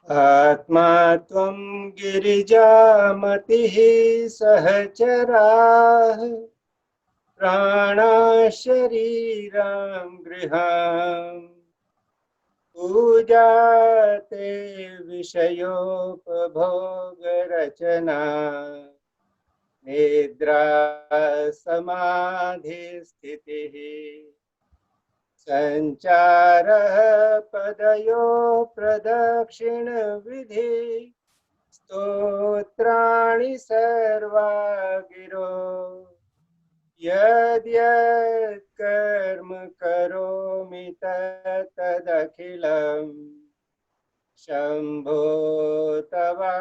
आत्मा त्वं गिरिजामतिः सहचराः प्राणाः शरीरां गृहाम् पूजाते विषयोपभोगरचना निद्रा समाधिस्थितिः संचारः पदयो प्रदक्षिणविधि स्तोत्राणि सर्वा गिरो यद्यत् कर्म करोमि तदखिलम् शम्भो तवाराधनम्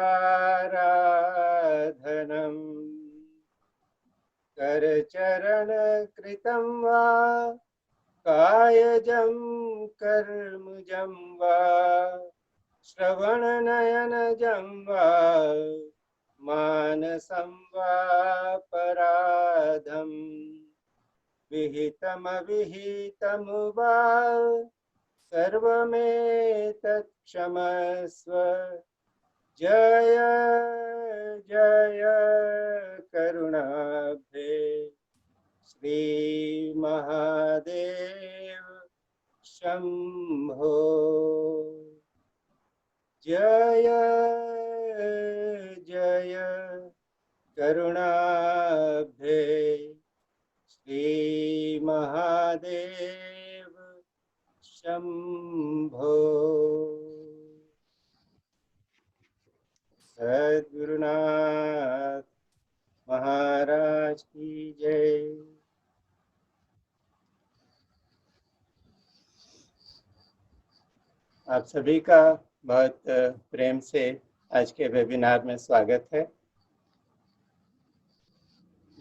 करचरण कृतं वा कायजं कर्मजं वा श्रवणनयनजं वा मानसं वा पराधं विहितमविहितं वा सर्वमेतत् क्षमस्व जय जय करुणाब्धे श्री महादेव शंभो जय जय करुणाब्धे श्री महादेव शंभो। सद्गुरुनाथ महाराज की जय। आप सभी का बहुत प्रेम से आज के वेबिनार में स्वागत है।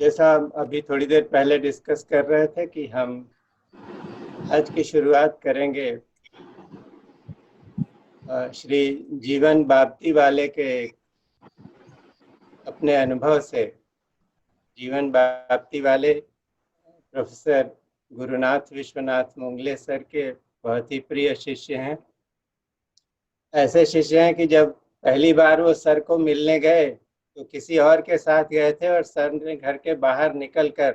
जैसा अभी थोड़ी देर पहले डिस्कस कर रहे थे कि हम आज की शुरुआत करेंगे श्री जीवन बाप्ती वाले के अपने अनुभव से। जीवन बाप्ती वाले प्रोफेसर गुरुनाथ विश्वनाथ मुंगले सर के बहुत ही प्रिय शिष्य हैं। ऐसे शिष्य हैं कि जब पहली बार वो सर को मिलने गए तो किसी और के साथ गए थे और सर ने घर के बाहर निकलकर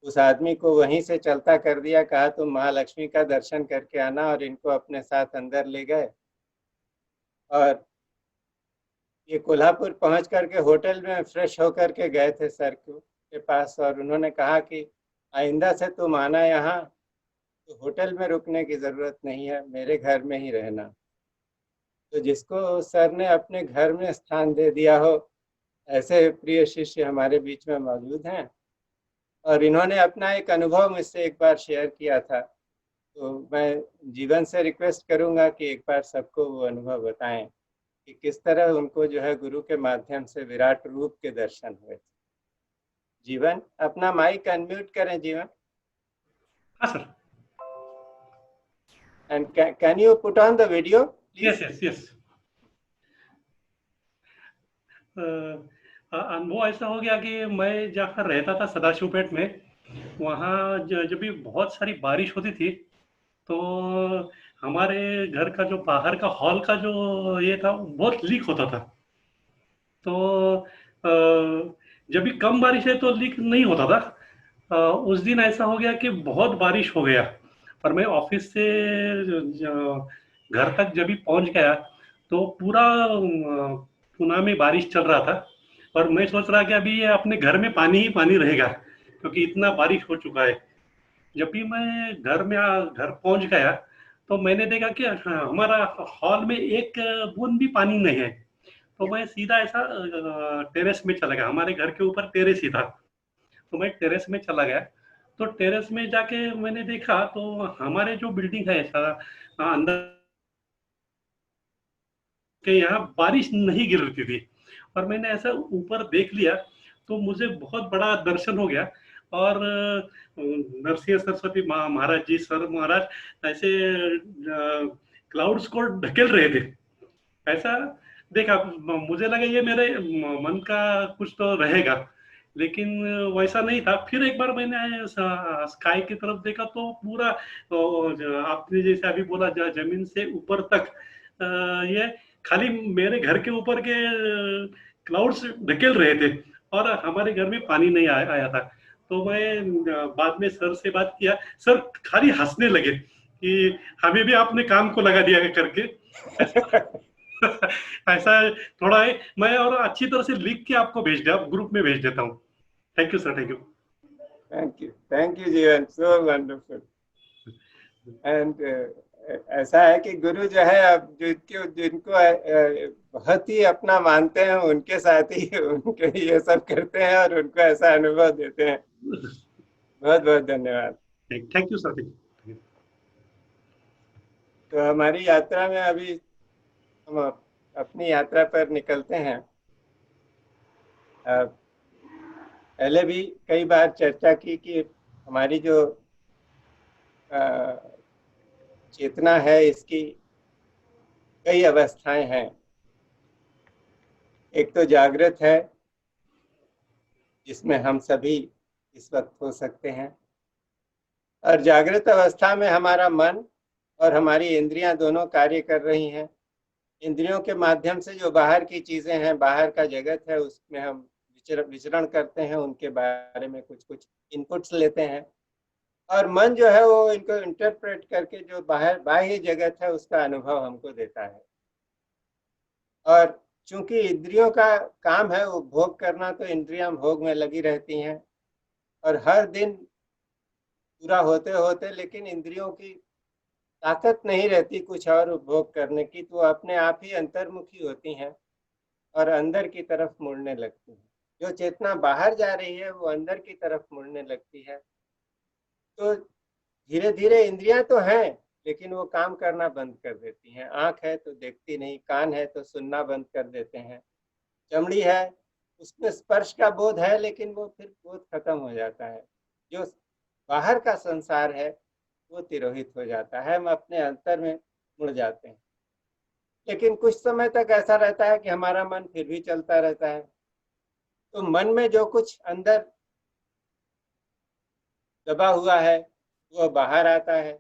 उस आदमी को वहीं से चलता कर दिया, कहा तुम महालक्ष्मी का दर्शन करके आना, और इनको अपने साथ अंदर ले गए। और ये कोल्हापुर पहुंच करके होटल में फ्रेश होकर के गए थे सर के पास, और उन्होंने कहा कि आइंदा से तुम आना यहाँ तो होटल में रुकने की ज़रूरत नहीं है, मेरे घर में ही रहना। तो जिसको सर ने अपने घर में स्थान दे दिया हो, ऐसे प्रिय शिष्य हमारे बीच में मौजूद हैं। और इन्होंने अपना एक अनुभव मुझसे एक बार शेयर किया था, तो मैं जीवन से रिक्वेस्ट करूंगा कि एक बार सबको वो अनुभव बताएं कि किस तरह उनको जो है गुरु के माध्यम से विराट रूप के दर्शन हुए। जीवन, अपना माइक अनम्यूट करें जीवन। हाँ sir. And can you put on the video please? Yes. अनुभव ऐसा हो गया कि मैं जहाँ रहता था सदाशिवपेट में, वहाँ जब भी बहुत सारी बारिश होती थी तो हमारे घर का जो बाहर का हॉल का जो ये था बहुत लीक होता था। तो जब भी कम बारिश है तो लीक नहीं होता था। उस दिन ऐसा हो गया कि बहुत बारिश हो गया और मैं ऑफिस से घर तक जब भी पहुंच गया तो पूरा पुणे में बारिश चल रहा था और मैं सोच रहा कि अभी ये अपने घर में पानी ही पानी रहेगा क्योंकि इतना बारिश हो चुका है। जब भी मैं घर पहुंच गया तो मैंने देखा कि हमारा हॉल में एक बूंद भी पानी नहीं है। तो मैं सीधा ऐसा टेरेस में चला गया, हमारे घर के ऊपर टेरेस ही था, तो मैं टेरेस में चला गया। तो टेरेस में जाके मैंने देखा तो हमारे जो बिल्डिंग है ऐसा अंदर के यहाँ बारिश नहीं गिर रही थी और मैंने ऐसा ऊपर देख लिया तो मुझे बहुत बड़ा दर्शन हो गया। और नरसिंह सरस्वती महाराज जी सर महाराज ऐसे क्लाउड्स को ढकेल रहे थे। ऐसा देखा, मुझे लगा ये मेरे मन का कुछ तो रहेगा लेकिन वैसा नहीं था। फिर एक बार मैंने स्काई की तरफ देखा तो पूरा आपने जैसे अभी बोला जमीन से ऊपर तक ये खाली मेरे घर के ऊपर के क्लाउड्स ढकेल रहे थे और हमारे घर में पानी नहीं आया था। तो मैं बाद में सर से बात किया, सर खाली हंसने लगे कि हमें भी आपने काम को लगा दिया करके। ऐसा थोड़ा है। मैं और अच्छी तरह से लिख के आपको भेज दिया, ग्रुप में भेज देता हूँ। Thank you sir, thank you. Thank you जीवन, सो वंडरफुल। एंड ऐसा है कि गुरु जो है, अब जिनको जिनको बहुत ही अपना मानते हैं उनके साथ ही उनके ये सब करते हैं और उनको ऐसा अनुभव देते हैं। बहुत बहुत धन्यवाद। Thank you sir, thank you. तो हमारी यात्रा में अभी हम अपनी यात्रा पर निकलते हैं। पहले भी कई बार चर्चा की कि हमारी जो अ, चेतना है, इसकी कई अवस्थाएं हैं। एक तो जागृत है, जिसमें हम सभी इस वक्त हो सकते हैं। और जागृत अवस्था में हमारा मन और हमारी इंद्रियां दोनों कार्य कर रही हैं। इंद्रियों के माध्यम से जो बाहर की चीजें हैं, बाहर का जगत है, उसमें हम विचरण करते हैं, उनके बारे में कुछ कुछ इनपुट्स लेते हैं। और मन जो है वो इनको इंटरप्रेट करके जो बाहर बाह्य जगत है उसका अनुभव हमको देता है। और चूंकि इंद्रियों का काम है वो भोग करना, तो इंद्रियां भोग में लगी रहती हैं। और हर दिन पूरा होते होते लेकिन इंद्रियों की ताकत नहीं रहती कुछ और उपभोग करने की, तो अपने आप ही अंतर्मुखी होती हैं और अंदर की तरफ मुड़ने लगती हैं। जो चेतना बाहर जा रही है वो अंदर की तरफ मुड़ने लगती है। तो धीरे धीरे इंद्रियां तो हैं, लेकिन वो काम करना बंद कर देती हैं। आंख है तो देखती नहीं, कान है तो सुनना बंद कर देते हैं, चमड़ी है उसमें स्पर्श का बोध है, लेकिन वो फिर बोध खत्म हो जाता है। जो बाहर का संसार है वो तिरोहित हो जाता है, हम अपने अंतर में मुड़ जाते हैं। लेकिन कुछ समय तक ऐसा रहता है कि हमारा मन फिर भी चलता रहता है। तो मन में जो कुछ अंदर दबा हुआ है वो बाहर आता है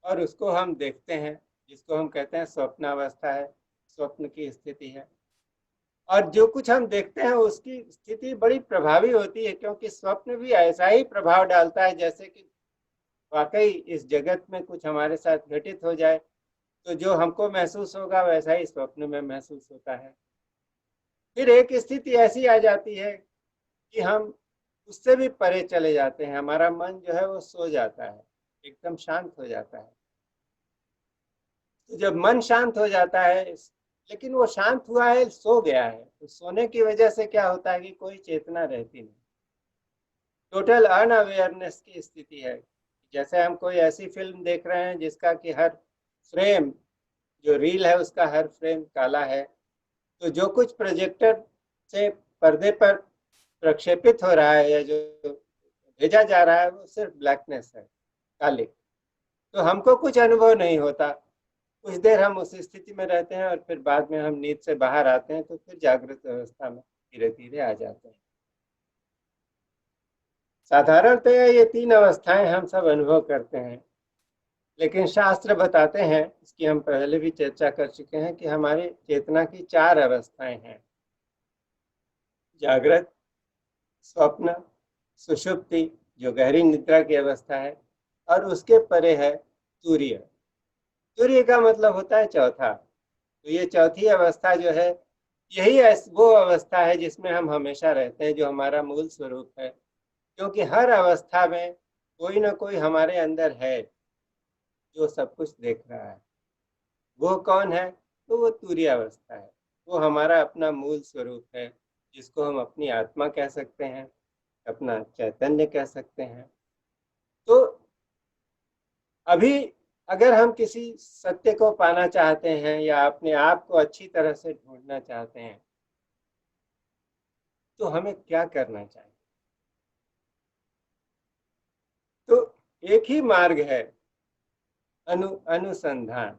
और उसको हम देखते हैं, जिसको हम कहते हैं स्वप्नावस्था है, स्वप्न की स्थिति है। और जो कुछ हम देखते हैं उसकी स्थिति बड़ी प्रभावी होती है, क्योंकि स्वप्न भी ऐसा ही प्रभाव डालता है जैसे कि वाकई इस जगत में कुछ हमारे साथ घटित हो जाए, तो जो हमको महसूस होगा वैसा ही स्वप्न में महसूस होता है। फिर एक स्थिति ऐसी आ जाती है कि हम उससे भी परे चले जाते हैं, हमारा मन जो है वो सो जाता है, एकदम शांत हो जाता है। तो जब मन शांत हो जाता है, लेकिन वो शांत हुआ है, सो गया है, तो सोने की वजह से क्या होता है कि कोई चेतना रहती नहीं, टोटल अनअवेयरनेस की स्थिति है। जैसे हम कोई ऐसी फिल्म देख रहे हैं जिसका कि हर फ्रेम, जो रील है उसका हर फ्रेम काला है, तो जो कुछ प्रोजेक्टर से पर्दे पर प्रक्षेपित हो रहा है या जो भेजा जा रहा है वो सिर्फ ब्लैकनेस है, काले। तो हमको कुछ अनुभव नहीं होता। कुछ देर हम उस स्थिति में रहते हैं और फिर बाद में हम नींद से बाहर आते हैं, तो फिर जागृत अवस्था में धीरे धीरे आ जाते हैं। साधारणतः ये तीन अवस्थाएं हम सब अनुभव करते हैं, लेकिन शास्त्र बताते हैं, इसकी हम पहले भी चर्चा कर चुके हैं, कि हमारी चेतना की चार अवस्थाएं हैं: जागृत, स्वप्न, सुषुप्ति जो गहरी निद्रा की अवस्था है, और उसके परे है तुरीय। तुरीय का मतलब होता है चौथा। तो ये चौथी अवस्था जो है, यही वो अवस्था है जिसमें हम हमेशा रहते हैं, जो हमारा मूल स्वरूप है। क्योंकि हर अवस्था में कोई ना कोई हमारे अंदर है जो सब कुछ देख रहा है। वो कौन है? तो वो तुरीय अवस्था है। वो हमारा अपना मूल स्वरूप है, जिसको हम अपनी आत्मा कह सकते हैं, अपना चैतन्य कह सकते हैं। तो अभी अगर हम किसी सत्य को पाना चाहते हैं या अपने आप को अच्छी तरह से ढूंढना चाहते हैं, तो हमें क्या करना चाहिए? तो एक ही मार्ग है, अनुसंधान,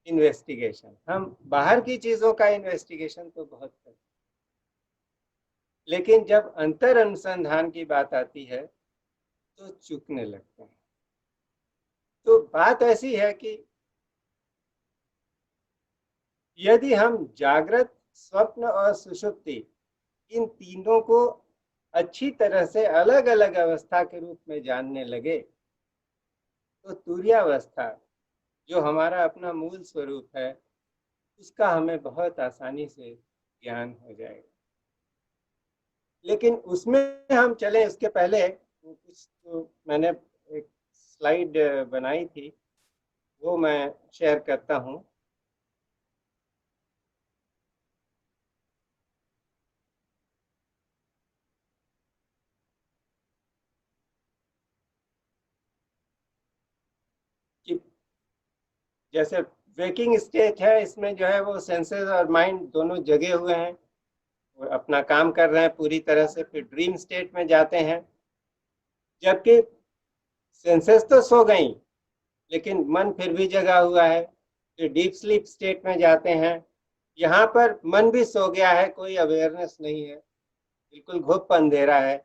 इन्वेस्टिगेशन। हम बाहर की चीजों का इन्वेस्टिगेशन तो बहुत करते हैं, लेकिन जब अंतर अनुसंधान की बात आती है तो चूकने लगते हैं। तो बात ऐसी है कि यदि हम जागृत, स्वप्न और सुषुप्ति इन तीनों को अच्छी तरह से अलग अलग अवस्था के रूप में जानने लगे तो तुर्यावस्था, जो हमारा अपना मूल स्वरूप है, उसका हमें बहुत आसानी से ज्ञान हो जाएगा। लेकिन उसमें हम चले उसके पहले कुछ तो मैंने एक स्लाइड बनाई थी, वो मैं शेयर करता हूँ। कि जैसे वेकिंग स्टेट है, इसमें जो है वो सेंसेस और माइंड दोनों जगे हुए हैं, वो अपना काम कर रहे हैं पूरी तरह से। फिर ड्रीम स्टेट में जाते हैं, जबकि सेंसेस तो सो गई लेकिन मन फिर भी जगा हुआ है। फिर डीप स्लीप स्टेट में जाते हैं, यहाँ पर मन भी सो गया है, कोई अवेयरनेस नहीं है, बिल्कुल घुप अंधेरा है।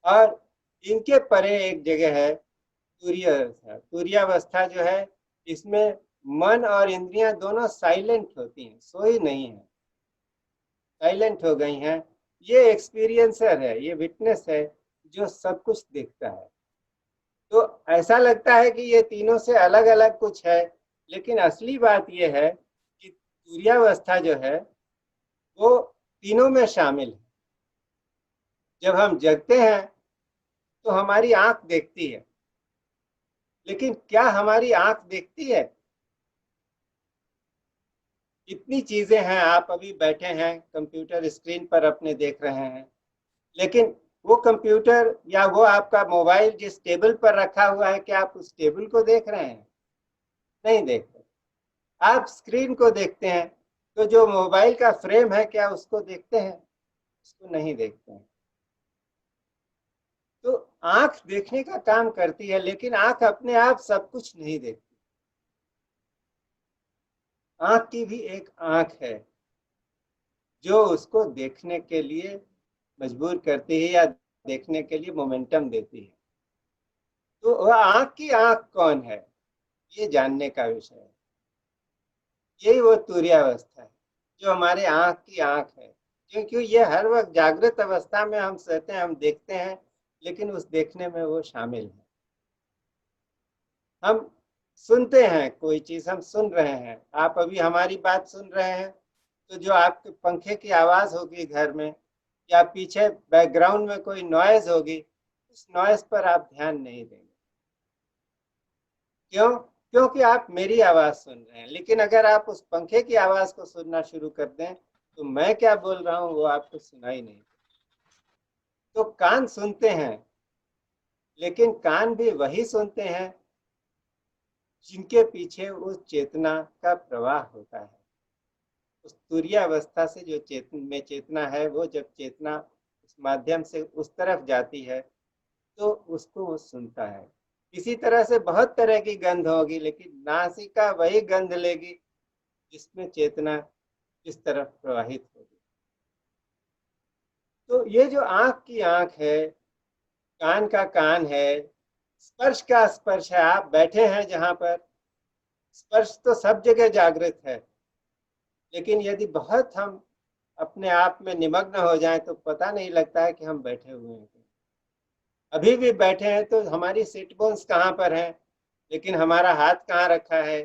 और इनके परे एक जगह है तुर्यावस्था। तुर्यावस्था जो है, इसमें मन और इंद्रियां दोनों साइलेंट होती हैं, सोई नहीं है, साइलेंट हो गई हैं। ये एक्सपीरियंसर है, ये विटनेस है जो सब कुछ देखता है। तो ऐसा लगता है कि ये तीनों से अलग अलग कुछ है, लेकिन असली बात ये है कि तुर्यावस्था जो है वो तीनों में शामिल है। जब हम जगते हैं तो हमारी आंख देखती है, लेकिन क्या हमारी आंख देखती है? इतनी चीजें हैं, आप अभी बैठे हैं कंप्यूटर स्क्रीन पर अपने देख रहे हैं, लेकिन वो कंप्यूटर या वो आपका मोबाइल जिस टेबल पर रखा हुआ है, क्या आप उस टेबल को देख रहे हैं? नहीं देख रहे। आप स्क्रीन को देखते हैं, तो जो मोबाइल का फ्रेम है क्या उसको देखते हैं? उसको नहीं देखते हैं। तो आंख देखने का काम करती है, लेकिन आंख अपने आप सब कुछ नहीं देखती। आंख की भी एक आंख है जो उसको देखने के लिए मजबूर करती है या देखने के लिए मोमेंटम देती है। तो वह आंख की आंख कौन है, ये जानने का विषय है। यही वो तुर्यावस्था है जो हमारे आंख की आंख है, क्योंकि ये हर वक्त जागृत अवस्था में हम सहते हैं, हम देखते हैं, लेकिन उस देखने में वो शामिल है। हम सुनते हैं, कोई चीज हम सुन रहे हैं, आप अभी हमारी बात सुन रहे हैं, तो जो आपके पंखे की आवाज होगी घर में या पीछे बैकग्राउंड में कोई नॉइज होगी, उस नॉइज पर आप ध्यान नहीं देंगे। क्यों? क्योंकि आप मेरी आवाज सुन रहे हैं। लेकिन अगर आप उस पंखे की आवाज को सुनना शुरू कर दें तो मैं क्या बोल रहा हूं वो आपको सुनाई नहीं। तो कान सुनते हैं, लेकिन कान भी वही सुनते हैं जिनके पीछे उस चेतना का प्रवाह होता है। उस तुर्यावस्था से जो चेतना है, वो जब चेतना उस माध्यम से उस तरफ जाती है तो उसको वो सुनता है। इसी तरह से बहुत तरह की गंध होगी, लेकिन नासिका वही गंध लेगी जिसमें चेतना इस तरफ प्रवाहित होगी। तो ये जो आंख की आंख है, कान का कान है, स्पर्श का स्पर्श है, आप बैठे हैं जहां पर, स्पर्श तो सब जगह जागृत है, लेकिन यदि बहुत हम अपने आप में निमग्न हो जाएं तो पता नहीं लगता है कि हम बैठे हुए हैं। अभी भी बैठे हैं तो हमारी सिट बोन्स कहाँ पर हैं, लेकिन हमारा हाथ कहाँ रखा है,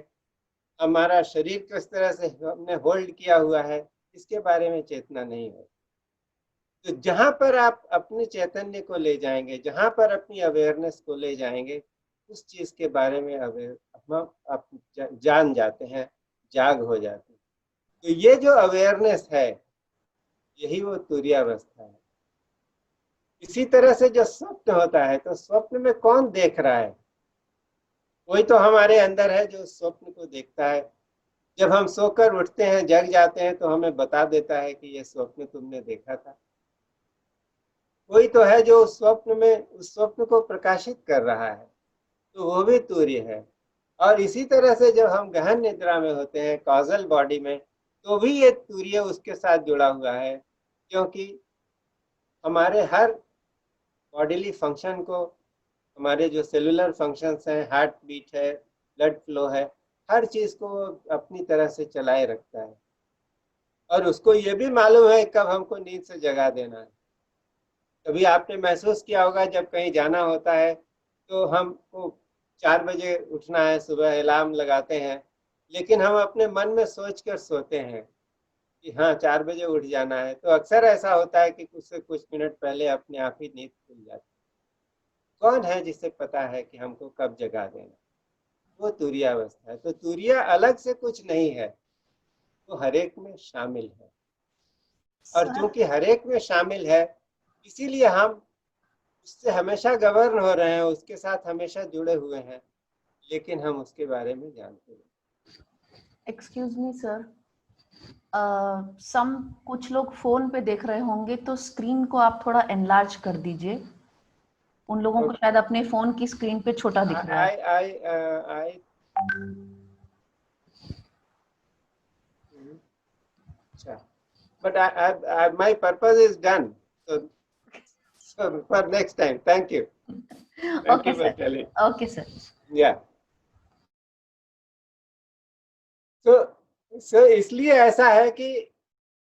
हमारा शरीर किस तरह से हमने होल्ड किया हुआ है, इसके बारे में चेतना नहीं है। तो जहां पर आप अपने चैतन्य को ले जाएंगे, जहां पर अपनी अवेयरनेस को ले जाएंगे, उस चीज के बारे में अवेयर हम आप जान जाते हैं, जाग हो जाते हैं। तो ये जो अवेयरनेस है, यही वो तुर्यावस्था है। इसी तरह से जो स्वप्न होता है, तो स्वप्न में कौन देख रहा है? कोई तो हमारे अंदर है जो स्वप्न को देखता है। जब हम सोकर उठते हैं, जग जाते हैं, तो हमें बता देता है कि ये स्वप्न तुमने देखा था। कोई तो है जो उस स्वप्न में उस स्वप्न को प्रकाशित कर रहा है, तो वो भी तूर्य है। और इसी तरह से जब हम गहन निद्रा में होते हैं, कॉजल बॉडी में, तो भी ये तूर्य उसके साथ जुड़ा हुआ है, क्योंकि हमारे हर बॉडीली फंक्शन को, हमारे जो सेलुलर फंक्शंस हैं, हार्ट बीट है, ब्लड फ्लो है, हर चीज को अपनी तरह से चलाए रखता है। और उसको ये भी मालूम है कब हमको नींद से जगा देना है। कभी आपने महसूस किया होगा जब कहीं जाना होता है तो हमको 4 बजे उठना है, सुबह अलार्म लगाते हैं, लेकिन हम अपने मन में सोच कर सोते हैं कि हाँ 4 बजे उठ जाना है, तो अक्सर ऐसा होता है कि कुछ से कुछ मिनट पहले अपने आप ही नींद खुल जाती है। कौन है जिसे पता है कि हमको कब जगा देना? वो तुरियावस्था है। तो तुरिया अलग से कुछ नहीं है, वो हरेक में शामिल है। और सर चूंकि हरेक में शामिल है, इसीलिए हम उससे हमेशा गवर्न हो रहे हैं, उसके साथ हमेशा जुड़े हुए हैं, लेकिन हम उसके बारे में जानते हैं। एक्सक्यूज मी सर, सम कुछ लोग फोन पे देख रहे होंगे तो स्क्रीन को आप थोड़ा एनलार्ज कर दीजिए। उन लोगों को शायद अपने फोन की स्क्रीन पे छोटा दिख रहा है। आई अच्छा, but my purpose is done. So for next time, thank you. Thank okay you for sir, telling. Okay sir. Yeah. So इसलिए ऐसा है कि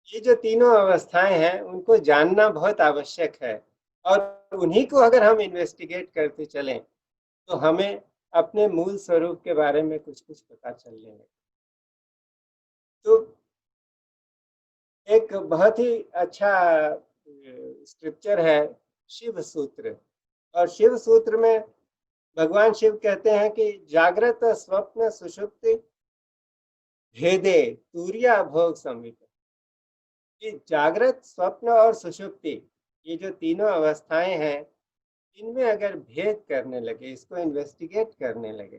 ये जो तीनों अवस्थाएं हैं उनको जानना बहुत आवश्यक है, और उन्हीं को अगर हम इन्वेस्टिगेट करते चलें तो हमें अपने मूल स्वरूप के बारे में कुछ कुछ पता चलने लगे। तो एक बहुत ही अच्छा स्क्रिप्चर है शिव सूत्र, और शिव सूत्र में भगवान शिव कहते हैं कि जागृत स्वप्न सुषुप्ति भेदे तुरिया भोग संवित, कि जागृत स्वप्न और सुषुप्ति, ये जो तीनों अवस्थाएं हैं, इनमें अगर भेद करने लगे, इसको इन्वेस्टिगेट करने लगे,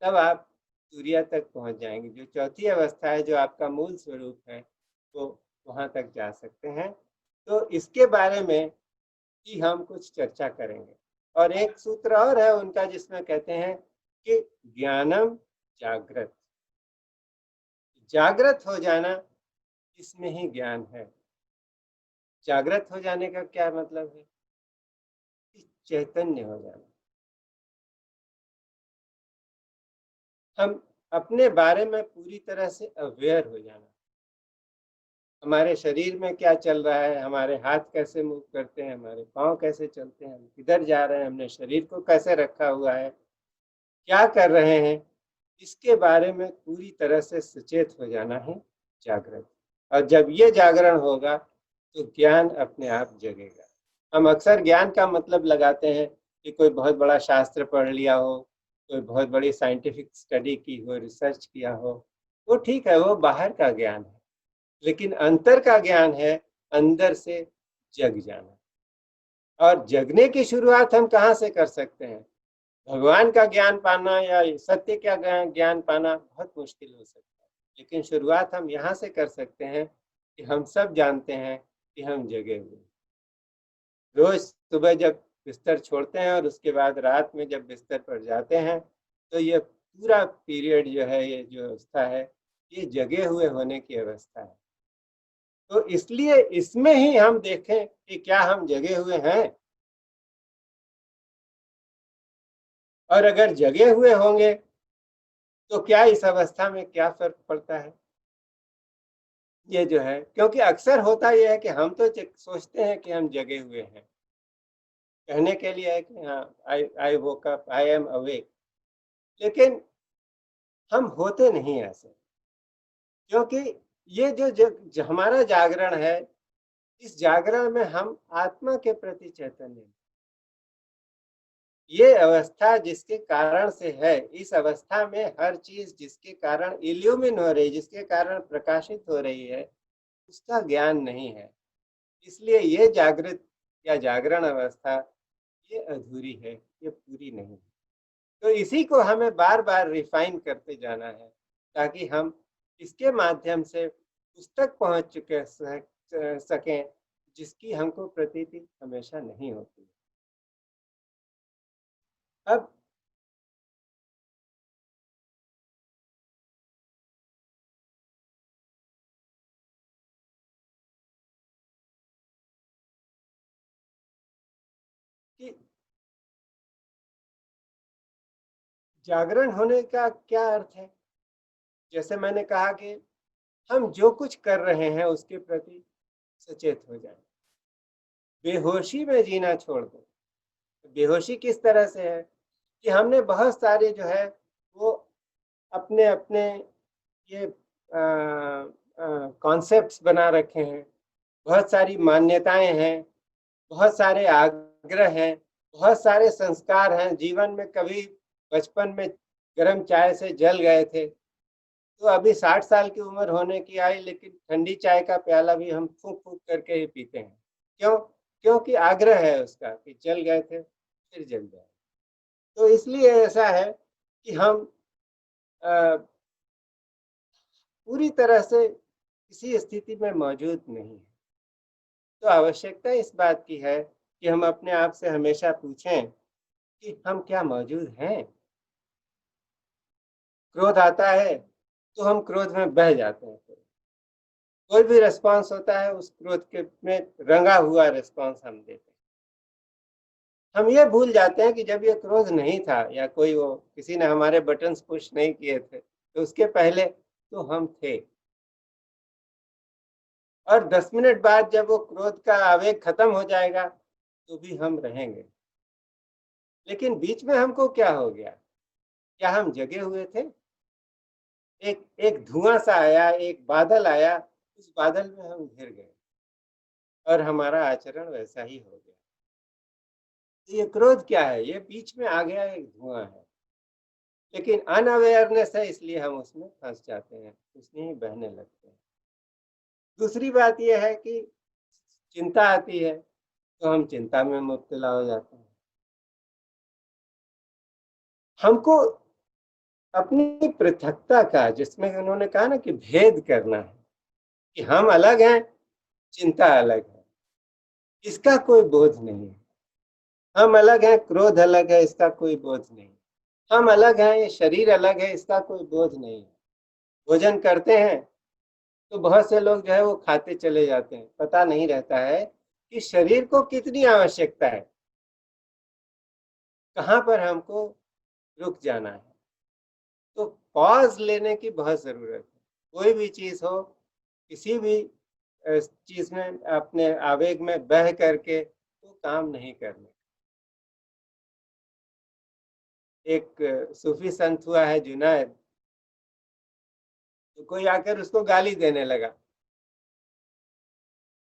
तब आप तुरिया तक पहुंच जाएंगे। जो चौथी अवस्था है, जो आपका मूल स्वरूप है, वो वहां तक जा सकते हैं। तो इसके बारे में ही हम कुछ चर्चा करेंगे। और एक सूत्र और है उनका जिसमें कहते हैं कि ज्ञानम जागृत, जागृत हो जाना, इसमें ही ज्ञान है। जागृत हो जाने का क्या मतलब है? कि चैतन्य हो जाना, हम अपने बारे में पूरी तरह से अवेयर हो जाना। हमारे शरीर में क्या चल रहा है, हमारे हाथ कैसे मूव करते हैं, हमारे पांव कैसे चलते हैं, हम किधर जा रहे हैं, हमने शरीर को कैसे रखा हुआ है, क्या कर रहे हैं, इसके बारे में पूरी तरह से सचेत हो जाना है जागृत। और जब ये जागरण होगा तो ज्ञान अपने आप जगेगा। हम अक्सर ज्ञान का मतलब लगाते हैं कि कोई बहुत बड़ा शास्त्र पढ़ लिया हो, कोई बहुत बड़ी साइंटिफिक स्टडी की हो, रिसर्च किया हो, वो ठीक है, वो बाहर का ज्ञान है। लेकिन अंतर का ज्ञान है अंदर से जग जाना। और जगने की शुरुआत हम कहाँ से कर सकते हैं? भगवान का ज्ञान पाना या सत्य का ज्ञान पाना बहुत मुश्किल हो सकता है, लेकिन शुरुआत हम यहाँ से कर सकते हैं कि हम सब जानते हैं कि हम जगे हुए। रोज सुबह जब बिस्तर छोड़ते हैं और उसके बाद रात में जब बिस्तर पर जाते हैं, तो ये पूरा पीरियड जो है, ये जो अवस्था है, ये जगे हुए होने की अवस्था है। तो इसलिए इसमें ही हम देखें कि क्या हम जगे हुए हैं, और अगर जगे हुए होंगे तो क्या इस अवस्था में क्या फर्क पड़ता है। ये जो है, क्योंकि अक्सर होता यह है कि हम तो सोचते हैं कि हम जगे हुए हैं, कहने के लिए है कि हाँ I I woke up, I am awake, लेकिन हम होते नहीं ऐसे। क्योंकि ये जो हमारा जागरण है, इस जागरण में हम आत्मा के प्रति चैतन्य, ये अवस्था जिसके कारण से है, इस अवस्था में हर चीज जिसके कारण इल्यूमिन हो रही, जिसके कारण प्रकाशित हो रही है, उसका ज्ञान नहीं है। इसलिए ये जागृत या जागरण अवस्था, ये अधूरी है, ये पूरी नहीं है। तो इसी को हमें बार बार रिफाइन करते जाना है, ताकि हम इसके माध्यम से उस तक पहुंच चुके सकें जिसकी हमको प्रतीति हमेशा नहीं होती। अब कि जागरण होने का क्या अर्थ है। जैसे मैंने कहा कि हम जो कुछ कर रहे हैं उसके प्रति सचेत हो जाए, बेहोशी में जीना छोड़ दो। बेहोशी किस तरह से है कि हमने बहुत सारे जो है वो अपने अपने ये कॉन्सेप्ट्स बना रखे हैं, बहुत सारी मान्यताएं हैं, बहुत सारे आग्रह हैं, बहुत सारे संस्कार हैं। जीवन में कभी बचपन में गर्म चाय से जल गए थे, तो अभी 60 साल की उम्र होने की आई, लेकिन ठंडी चाय का प्याला भी हम फूंक फूंक करके ही पीते हैं। क्यों? क्योंकि आग्रह है उसका कि जल गए थे फिर जल जाए। तो इसलिए ऐसा है कि हम पूरी तरह से किसी स्थिति में मौजूद नहीं है। तो आवश्यकता इस बात की है कि हम अपने आप से हमेशा पूछें कि हम क्या मौजूद हैं। क्रोध आता है तो हम क्रोध में बह जाते हैं, कोई भी रिस्पांस होता है उस क्रोध के में रंगा हुआ रिस्पांस हम देते हैं। हम ये भूल जाते हैं कि जब ये क्रोध नहीं था या कोई वो किसी ने हमारे बटन्स पुश नहीं किए थे, तो उसके पहले तो हम थे। और 10 मिनट बाद जब वो क्रोध का आवेग खत्म हो जाएगा तो भी हम रहेंगे। लेकिन बीच में हमको क्या हो गया? क्या हम जगे हुए थे? एक एक धुआं सा आया, एक बादल आया, उस बादल में हम घिर गए और हमारा आचरण वैसा ही हो गया। ये क्रोध क्या है? ये बीच में आ गया एक धुआं है, लेकिन अनअवेयरनेस है, इसलिए हम उसमें फंस जाते हैं, उसमें ही बहने लगते हैं। दूसरी बात यह है कि चिंता आती है तो हम चिंता में मुब्तला हो जाते हैं। हमको अपनी पृथकता का, जिसमें उन्होंने कहा ना कि भेद करना है, कि हम अलग हैं, चिंता अलग है, इसका कोई बोध नहीं है। हम अलग हैं, क्रोध अलग है, इसका कोई बोध नहीं। हम अलग हैं, ये शरीर अलग है, इसका कोई बोध नहीं। भोजन करते हैं तो बहुत से लोग जो है वो खाते चले जाते हैं, पता नहीं रहता है कि शरीर को कितनी आवश्यकता है, कहाँ पर हमको रुक जाना है। तो पॉज लेने की बहुत जरूरत है। कोई भी चीज हो, किसी भी चीज में अपने आवेग में बह करके तो काम नहीं करना। एक सूफी संत हुआ है जुनैद, तो कोई आकर उसको गाली देने लगा,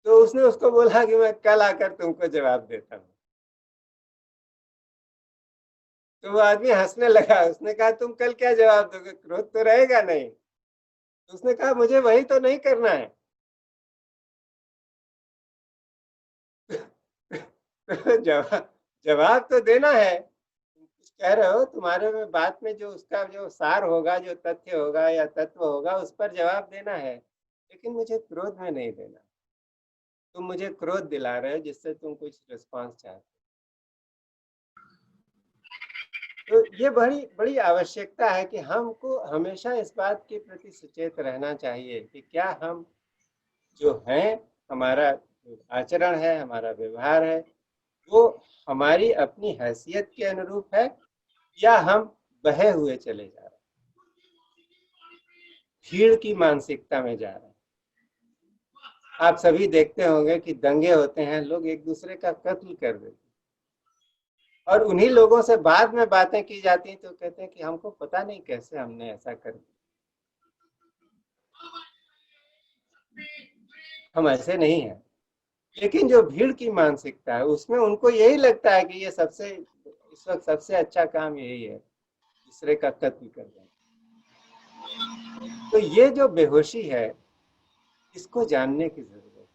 तो उसने उसको बोला कि मैं कल आकर तुमको जवाब देता हूँ। तो वो आदमी हंसने लगा, उसने कहा तुम कल क्या जवाब दोगे, क्रोध तो रहेगा नहीं। तो उसने कहा मुझे वही तो नहीं करना है। तो जवाब तो देना है। तुम कुछ कह रहे हो, तुम्हारे में बात में जो उसका जो सार होगा, जो तथ्य होगा या तत्व होगा, उस पर जवाब देना है, लेकिन मुझे क्रोध में नहीं देना। तुम मुझे क्रोध दिला रहे हो जिससे तुम कुछ रिस्पांस चाहते हो। तो ये बड़ी बड़ी आवश्यकता है कि हमको हमेशा इस बात के प्रति सचेत रहना चाहिए कि क्या हम जो हैं, हमारा जो आचरण है, हमारा व्यवहार है, वो हमारी अपनी हैसियत के अनुरूप है या हम बहे हुए चले जा रहे हैं, भीड़ की मानसिकता में जा रहे हैं। आप सभी देखते होंगे कि दंगे होते हैं, लोग एक दूसरे का कत्ल कर देते हैं, और उन्हीं लोगों से बाद में बातें की जाती हैं तो कहते हैं कि हमको पता नहीं कैसे हमने ऐसा कर दिया, हम ऐसे नहीं हैं। लेकिन जो भीड़ की मानसिकता है उसमें उनको यही लगता है कि ये सबसे इस वक्त सबसे अच्छा काम यही है, दूसरे का कत्ल कर देना। तो ये जो बेहोशी है, इसको जानने की जरूरत है।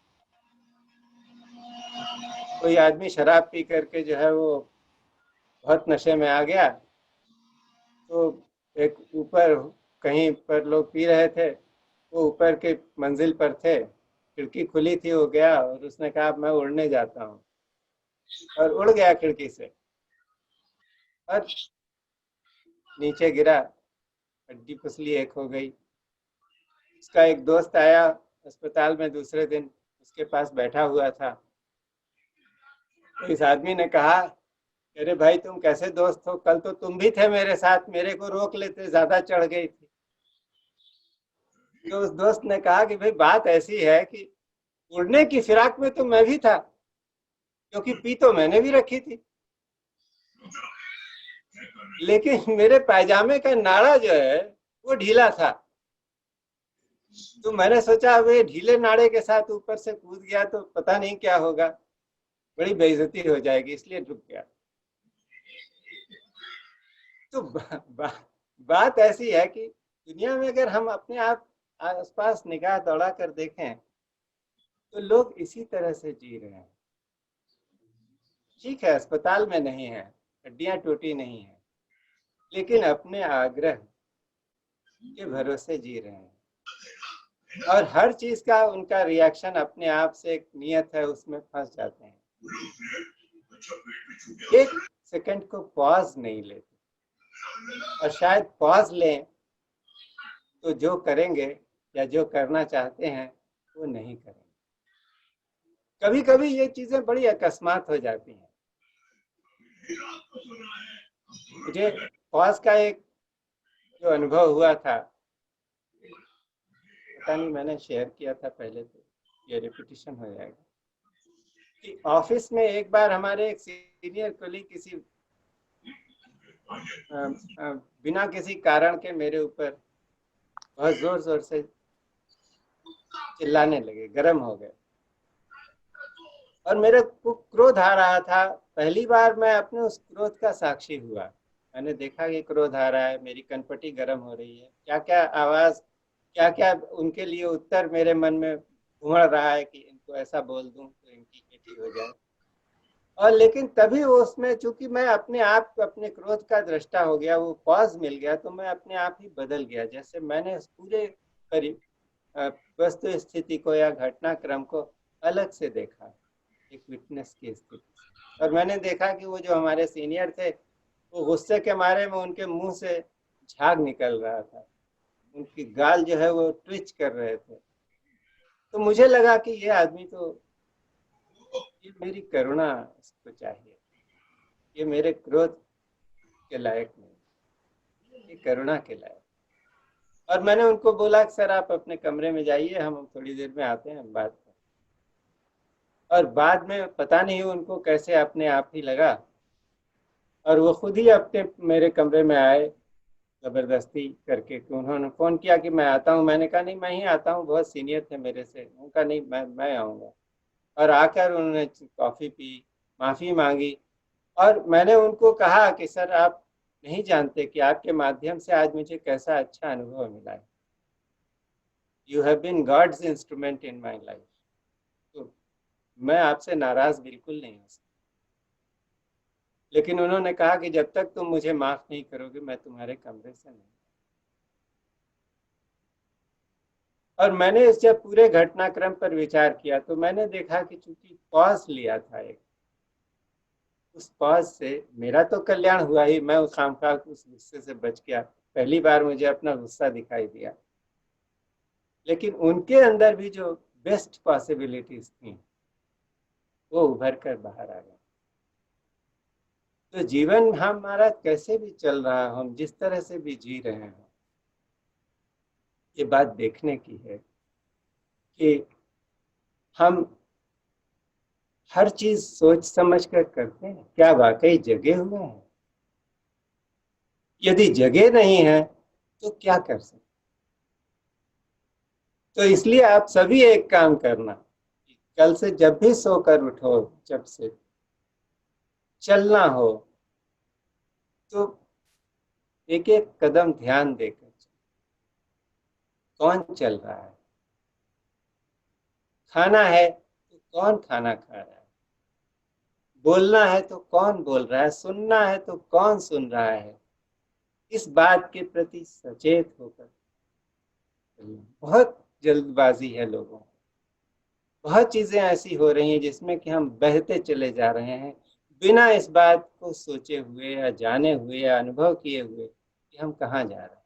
कोई आदमी शराब पी करके जो है वो बहुत नशे में आ गया, तो एक ऊपर कहीं पर लोग पी रहे थे, वो ऊपर के मंजिल पर थे, खिड़की खुली थी, वो गया और उसने कहा मैं उड़ने जाता हूँ, और उड़ गया खिड़की से और नीचे गिरा, हड्डी पसली एक हो गई। उसका एक दोस्त आया अस्पताल में दूसरे दिन, उसके पास बैठा हुआ था। तो इस आदमी ने कहा अरे भाई तुम कैसे दोस्त हो, कल तो तुम भी थे मेरे साथ, मेरे को रोक लेते, ज्यादा चढ़ गई थी। तो उस दोस्त ने कहा कि भाई बात ऐसी है कि उड़ने की फिराक में तो मैं भी था, क्योंकि पी तो मैंने भी रखी थी, लेकिन मेरे पायजामे का नाड़ा जो है वो ढीला था। तो मैंने सोचा अब ये ढीले नाड़े के साथ ऊपर से कूद गया तो पता नहीं क्या होगा, बड़ी बेइज्जती हो जाएगी, इसलिए रुक गया। तो बात ऐसी है कि दुनिया में अगर हम अपने आप आसपास निगाह दौड़ा कर देखें तो लोग इसी तरह से जी रहे हैं। ठीक है, अस्पताल में नहीं है, हड्डियां टूटी नहीं है, लेकिन अपने आग्रह के भरोसे जी रहे हैं, और हर चीज का उनका रिएक्शन अपने आप से एक नियत है, उसमें फंस जाते हैं। एक सेकंड को पॉज नहीं लेते, और शायद पॉज लें तो जो करेंगे या जो करना चाहते हैं वो नहीं करेंगे। कभी कभी ये चीजें बड़ी अकस्मात हो जाती हैं। मुझे पॉज का एक जो अनुभव हुआ था, पता नहीं मैंने शेयर किया था पहले, तो ये रिपीटिशन हो जाएगा, कि ऑफिस में एक बार हमारे एक सीनियर कोलीग किसी बिना किसी कारण के मेरे ऊपर बहुत जोर जोर से चिल्लाने लगे, गर्म हो गए, और मेरे को क्रोध आ रहा था। पहली बार मैं अपने उस क्रोध का साक्षी हुआ। मैंने देखा कि क्रोध आ रहा है, मेरी कनपटी गर्म हो रही है, क्या क्या आवाज, क्या क्या उनके लिए उत्तर मेरे मन में घुमड़ रहा है कि इनको ऐसा बोल दूं तो इनकी खेती हो जाए। और लेकिन तभी उसमें चूंकि मैं अपने आप अपने क्रोध का दृष्टा हो गया, वो पॉज मिल गया, तो मैं अपने आप ही बदल गया। जैसे मैंने उस पूरे वस्तु स्थिति को या घटनाक्रम को अलग से देखा, एक विटनेस की स्थिति। और मैंने देखा कि वो जो हमारे सीनियर थे, वो गुस्से के मारे में उनके मुंह से झाग निकल रहा था, उनकी गाल जो है वो ट्विच कर रहे थे। तो मुझे लगा कि ये आदमी तो, ये मेरी करुणा इसको चाहिए, ये मेरे क्रोध के लायक नहीं, ये करुणा के लायक। और मैंने उनको बोला कि सर आप अपने कमरे में जाइए, हम थोड़ी देर में आते हैं, बात करें। और बाद में पता नहीं उनको कैसे अपने आप ही लगा, और वो खुद ही अपने मेरे कमरे में आए जबरदस्ती करके, कि उन्होंने फोन किया कि मैं आता हूँ। मैंने कहा नहीं मैं ही आता हूँ, बहुत सीनियर थे मेरे से। उनका नहीं, मैं आऊँगा। और आकर उन्होंने कॉफ़ी पी, माफ़ी मांगी, और मैंने उनको कहा कि सर आप नहीं जानते कि आपके माध्यम से आज मुझे कैसा अच्छा अनुभव मिला है। You have been God's instrument in my life. तो मैं आपसे नाराज बिल्कुल नहीं हो सकता, लेकिन उन्होंने कहा कि जब तक तुम मुझे माफ नहीं करोगे मैं तुम्हारे कमरे से नहीं। और मैंने इस जब पूरे घटनाक्रम पर विचार किया तो मैंने देखा कि चूंकि पॉज लिया था एक, उस पॉज से मेरा तो कल्याण हुआ ही, मैं उस खामखा उस गुस्से से बच गया। पहली बार मुझे अपना गुस्सा दिखाई दिया, लेकिन उनके अंदर भी जो बेस्ट पॉसिबिलिटीज थी वो उभर कर बाहर आ गई। तो जीवन हमारा कैसे भी चल रहा हो, हम जिस तरह से भी जी रहे हैं, ये बात देखने की है कि हम हर चीज सोच समझ कर करते हैं, क्या वाकई जगे हुए हैं? यदि जगे नहीं है तो क्या कर सकते? तो इसलिए आप सभी एक काम करना, कल से जब भी सोकर उठो, जब से चलना हो तो एक एक कदम ध्यान देकर कौन चल रहा है, खाना है तो कौन खाना खा रहा है, बोलना है तो कौन बोल रहा है, सुनना है तो कौन सुन रहा है। इस बात के प्रति सचेत होकर, बहुत जल्दबाजी है लोगों को, बहुत चीजें ऐसी हो रही हैं जिसमें कि हम बहते चले जा रहे हैं बिना इस बात को सोचे हुए या जाने हुए या अनुभव किए हुए कि हम कहाँ जा रहे हैं।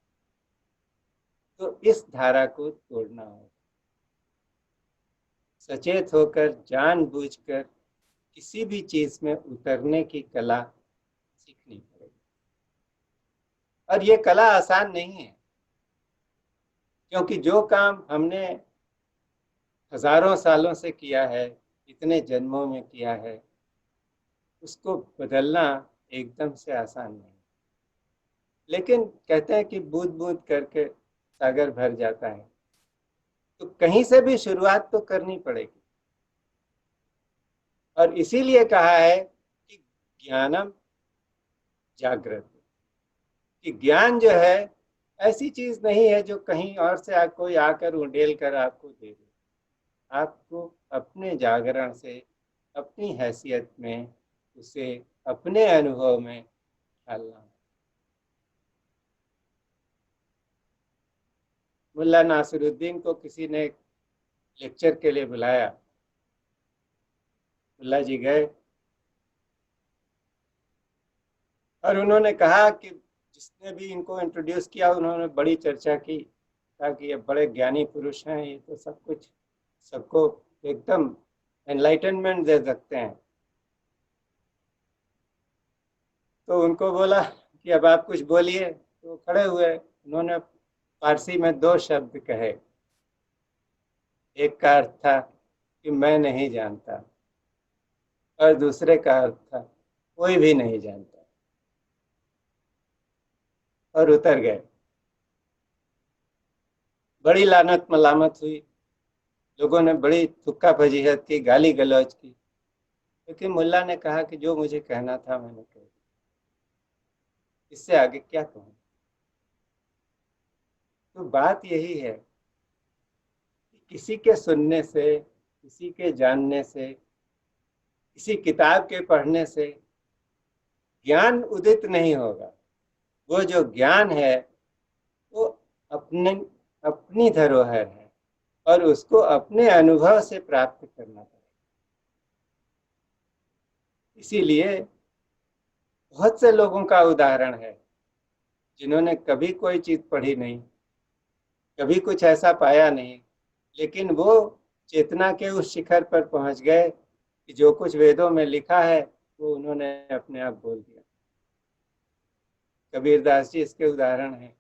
तो इस धारा को तोड़ना होगा, सचेत होकर जानबूझकर किसी भी चीज में उतरने की कला सीखनी पड़ेगी। और ये कला आसान नहीं है, क्योंकि जो काम हमने हजारों सालों से किया है, इतने जन्मों में किया है, उसको बदलना एकदम से आसान नहीं। लेकिन कहते हैं कि बूंद बूंद करके सागर भर जाता है, तो कहीं से भी शुरुआत तो करनी पड़ेगी। और इसीलिए कहा है कि ज्ञानम जागृत, कि ज्ञान जो है ऐसी चीज नहीं है जो कहीं और से कोई आकर उंडेल कर आपको दे दे। आपको अपने जागरण से, अपनी हैसियत में, उसे अपने अनुभव में ढालना। मुल्ला नासिरुद्दीन को किसी ने लेक्चर के लिए बुलाया। मुल्ला जी गए और उन्होंने कहा कि जिसने भी इनको इंट्रोड्यूस किया, उन्होंने बड़ी चर्चा की, कहा कि ये बड़े ज्ञानी पुरुष हैं, ये तो सब कुछ सबको एकदम एनलाइटनमेंट दे सकते हैं। तो उनको बोला कि अब आप कुछ बोलिए। तो खड़े हुए, उन्होंने फारसी में 2 शब्द कहे। एक का अर्थ था कि मैं नहीं जानता, और दूसरे का अर्थ था कोई भी नहीं जानता, और उतर गए। बड़ी लानत मलामत हुई, लोगों ने बड़ी थुक्का फजीहत की, गाली गलौज की, लेकिन मुल्ला ने कहा कि जो मुझे कहना था मैंने कह दिया, इससे आगे क्या कहूँ। तो बात यही है कि किसी के सुनने से, किसी के जानने से, किसी किताब के पढ़ने से ज्ञान उदित नहीं होगा। वो जो ज्ञान है वो अपने अपनी धरोहर है, और उसको अपने अनुभव से प्राप्त करना पड़ेगा। इसीलिए बहुत से लोगों का उदाहरण है जिन्होंने कभी कोई चीज पढ़ी नहीं, कभी कुछ ऐसा पाया नहीं, लेकिन वो चेतना के उस शिखर पर पहुंच गए कि जो कुछ वेदों में लिखा है वो उन्होंने अपने आप बोल दिया। कबीरदास जी इसके उदाहरण हैं,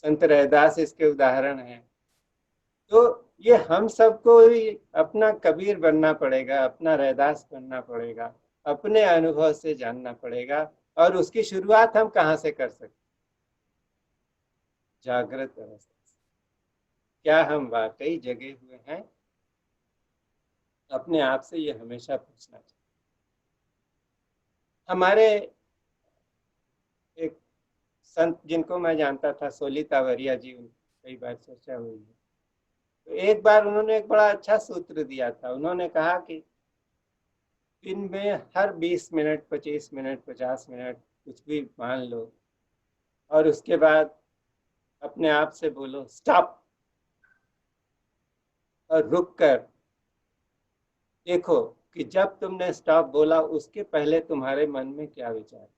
संत रैदास इसके उदाहरण हैं। तो ये हम सबको ही अपना कबीर बनना पड़ेगा, अपना रैदास बनना पड़ेगा, अपने अनुभव से जानना पड़ेगा। और उसकी शुरुआत हम कहाँ से कर सकते? जागृत अवस्था से। क्या हम वाकई जगे हुए हैं? अपने आप से ये हमेशा पूछना चाहिए। हमारे एक संत जिनको मैं जानता था, सोली तावरिया जी, कई बार चर्चा हुई है। तो एक बार उन्होंने एक बड़ा अच्छा सूत्र दिया था। उन्होंने कहा कि दिन में हर 20 मिनट, 25 मिनट, 50 मिनट, कुछ भी मान लो, और उसके बाद अपने आप से बोलो स्टॉप, और रुक कर देखो कि जब तुमने स्टॉप बोला उसके पहले तुम्हारे मन में क्या विचार।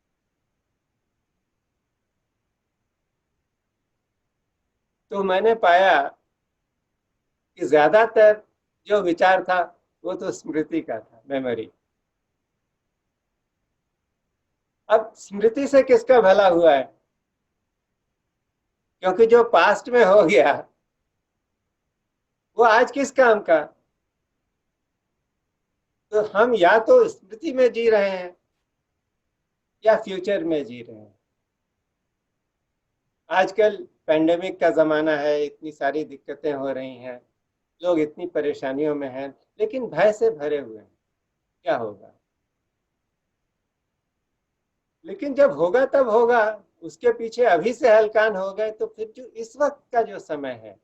तो मैंने पाया कि ज्यादातर जो विचार था वो तो स्मृति का था, मेमोरी। अब स्मृति से किसका भला हुआ है? क्योंकि जो पास्ट में हो गया वो आज किस काम का? तो हम या तो स्मृति में जी रहे हैं या फ्यूचर में जी रहे हैं। आजकल पेंडेमिक का जमाना है, इतनी सारी दिक्कतें हो रही हैं, लोग इतनी परेशानियों में हैं, लेकिन भय से भरे हुए हैं क्या होगा। लेकिन जब होगा तब होगा, उसके पीछे अभी से हलकान हो गए तो फिर जो इस वक्त का जो समय है,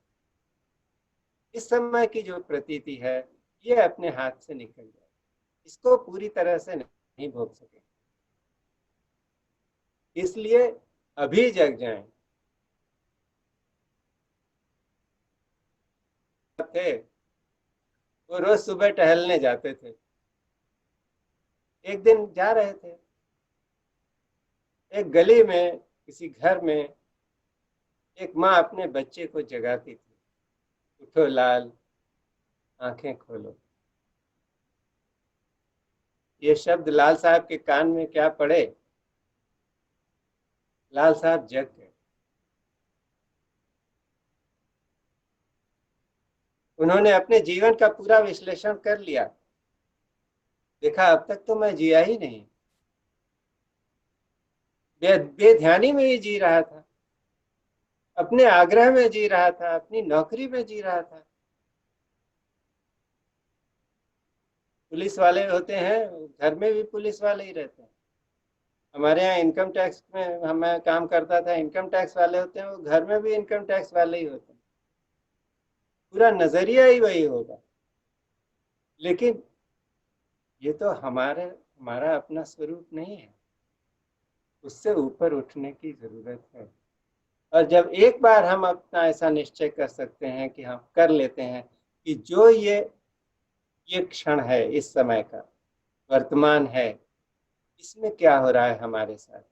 इस समय की जो प्रतीति है, ये अपने हाथ से निकल जाए, इसको पूरी तरह से नहीं भोग सके। इसलिए अभी जग जाएं। थे वो रोज सुबह टहलने जाते थे। एक दिन जा रहे थे, एक गली में किसी घर में एक माँ अपने बच्चे को जगाती थी, उठो लाल, आंखें खोलो। ये शब्द लाल साहब के कान में क्या पड़े, लाल साहब जग गए। उन्होंने अपने जीवन का पूरा विश्लेषण कर लिया, देखा अब तक तो मैं जिया ही नहीं, बेध्यानी में ही जी रहा था, अपने आग्रह में जी रहा था, अपनी नौकरी में जी रहा था। पुलिस वाले होते हैं, घर में भी पुलिस वाले ही रहते हैं। हमारे यहाँ इनकम टैक्स में मैं काम करता था, इनकम टैक्स वाले होते हैं, वो घर में भी इनकम टैक्स वाले ही होते हैं, पूरा नजरिया ही वही होगा। लेकिन ये तो हमारा अपना स्वरूप नहीं है, उससे ऊपर उठने की जरूरत है। और जब एक बार हम अपना ऐसा निश्चय कर सकते हैं कि हम कर लेते हैं कि जो ये क्षण है, इस समय का वर्तमान है, इसमें क्या हो रहा है हमारे साथ,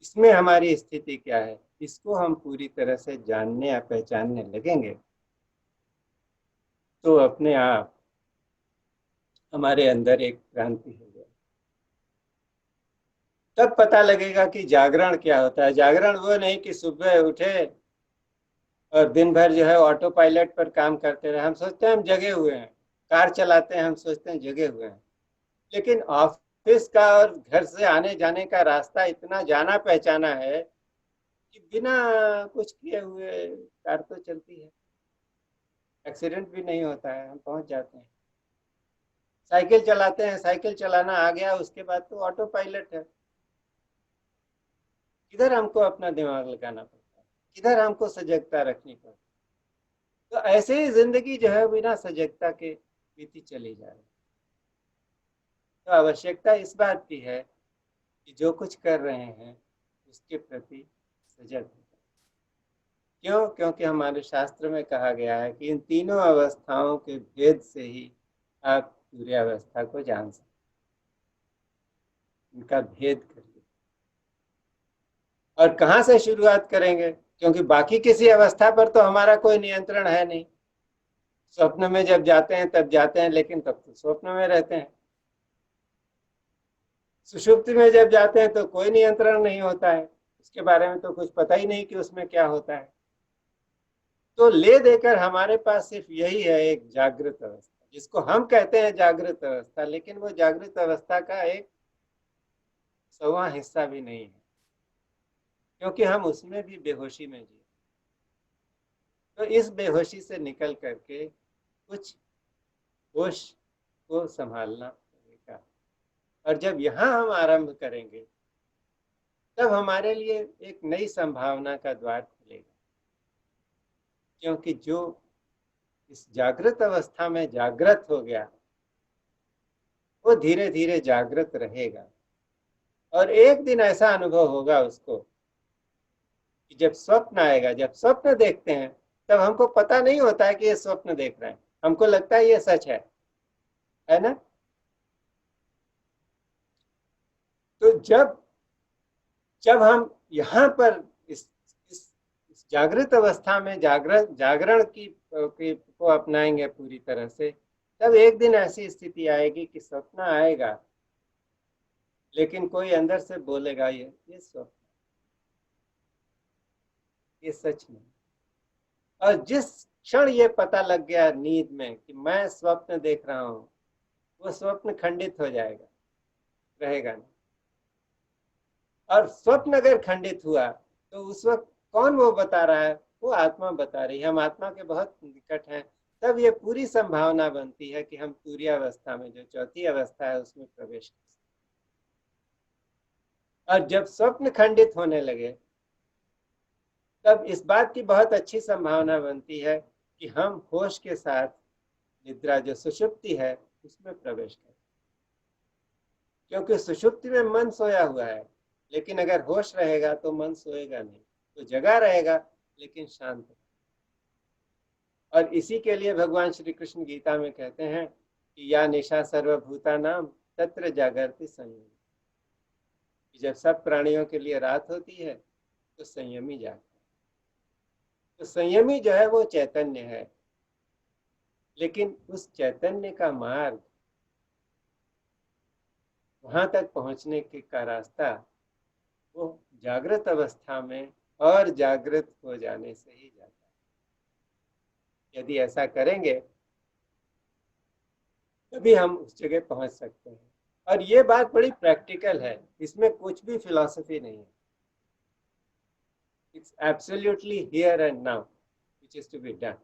इसमें हमारी स्थिति क्या है, इसको हम पूरी तरह से जानने या पहचानने लगेंगे, तो अपने आप हमारे अंदर एक क्रांति हो जाए। तब पता लगेगा कि जागरण क्या होता है। जागरण वो नहीं कि सुबह उठे और दिन भर जो है ऑटो पायलट पर काम करते रहे। हम सोचते हैं हम जगे हुए हैं, कार चलाते हैं, हम सोचते हैं जगे हुए हैं, लेकिन ऑफिस का और घर से आने जाने का रास्ता इतना जाना पहचाना है कि बिना कुछ किए हुए कार तो चलती है, एक्सीडेंट भी नहीं होता है, हम पहुंच जाते हैं। साइकिल चलाते हैं, साइकिल चलाना आ गया, उसके बाद तो ऑटो पायलट है। किधर हमको अपना दिमाग लगाना पड़ता है, किधर हमको सजगता रखनी पड़ती है। तो ऐसे ही जिंदगी जो है बिना सजगता के बीती चली जा रही है। तो आवश्यकता इस बात की है कि जो कुछ कर रहे हैं उसके प्रति सजग हो। क्यों? क्योंकि हमारे शास्त्र में कहा गया है कि इन तीनों अवस्थाओं के भेद से ही आप पूरी अवस्था को जान सकते, इनका भेद करिए। और कहाँ से शुरुआत करेंगे? क्योंकि बाकी किसी अवस्था पर तो हमारा कोई नियंत्रण है नहीं। स्वप्न में जब जाते हैं तब जाते हैं, लेकिन तब तो स्वप्न में रहते हैं। सुषुप्ति में जब जाते हैं तो कोई नियंत्रण नहीं होता है, उसके बारे में तो कुछ पता ही नहीं कि उसमें क्या होता है। तो ले देकर हमारे पास सिर्फ यही है, एक जागृत अवस्था, जिसको हम कहते हैं जागृत अवस्था, लेकिन वो जागृत अवस्था का एक 100वां हिस्सा भी नहीं है, क्योंकि हम उसमें भी बेहोशी में जी। तो इस बेहोशी से निकल करके कुछ होश को संभालना पड़ेगा। और जब यहाँ हम आरंभ करेंगे तब हमारे लिए एक नई संभावना का द्वार खुलेगा। क्योंकि जो इस जागृत अवस्था में जागृत हो गया वो धीरे धीरे जागृत रहेगा। और एक दिन ऐसा अनुभव होगा उसको कि जब स्वप्न आएगा, जब स्वप्न देखते हैं, तब हमको पता नहीं होता है कि ये स्वप्न देख रहे हैं, हमको लगता है ये सच है ना। तो जब जब हम यहाँ पर इस जागृत अवस्था में जागरण को अपनाएंगे पूरी तरह से, तब एक दिन ऐसी स्थिति आएगी कि स्वप्न आएगा, लेकिन कोई अंदर से बोलेगा ये स्वप्न, ये सच नहीं। और जिस क्षण ये पता लग गया नींद में कि मैं स्वप्न देख रहा हूं, वो स्वप्न खंडित हो जाएगा, रहेगा नहीं। और स्वप्न अगर खंडित हुआ तो उस वक्त कौन वो बता रहा है? वो आत्मा बता रही है। हम आत्मा के बहुत निकट हैं। तब ये पूरी संभावना बनती है कि हम तुरीय अवस्था में, जो चौथी अवस्था है, उसमें प्रवेश कर सकते। और जब स्वप्न खंडित होने लगे तब इस बात की बहुत अच्छी संभावना बनती है कि हम होश के साथ निद्रा, जो सुषुप्ति है, उसमें प्रवेश करें। क्योंकि सुषुप्ति में मन सोया हुआ है, लेकिन अगर होश रहेगा तो मन सोएगा नहीं, तो जगा रहेगा लेकिन शांत। और इसी के लिए भगवान श्री कृष्ण गीता में कहते हैं कि या निशा सर्वभूता नाम तत्र जागृति संयम। जब सब प्राणियों के लिए रात होती है तो संयमी जागता है। तो संयमी जो है वो चैतन्य है, लेकिन उस चैतन्य का मार्ग वहां तक पहुंचने का रास्ता वो जागृत अवस्था में और जागृत हो जाने से ही जाता है। यदि ऐसा करेंगे तभी हम उस जगह पहुंच सकते हैं। और ये बात बड़ी प्रैक्टिकल है, इसमें कुछ भी फिलॉसफी नहीं है। It's absolutely here and now which is to be done.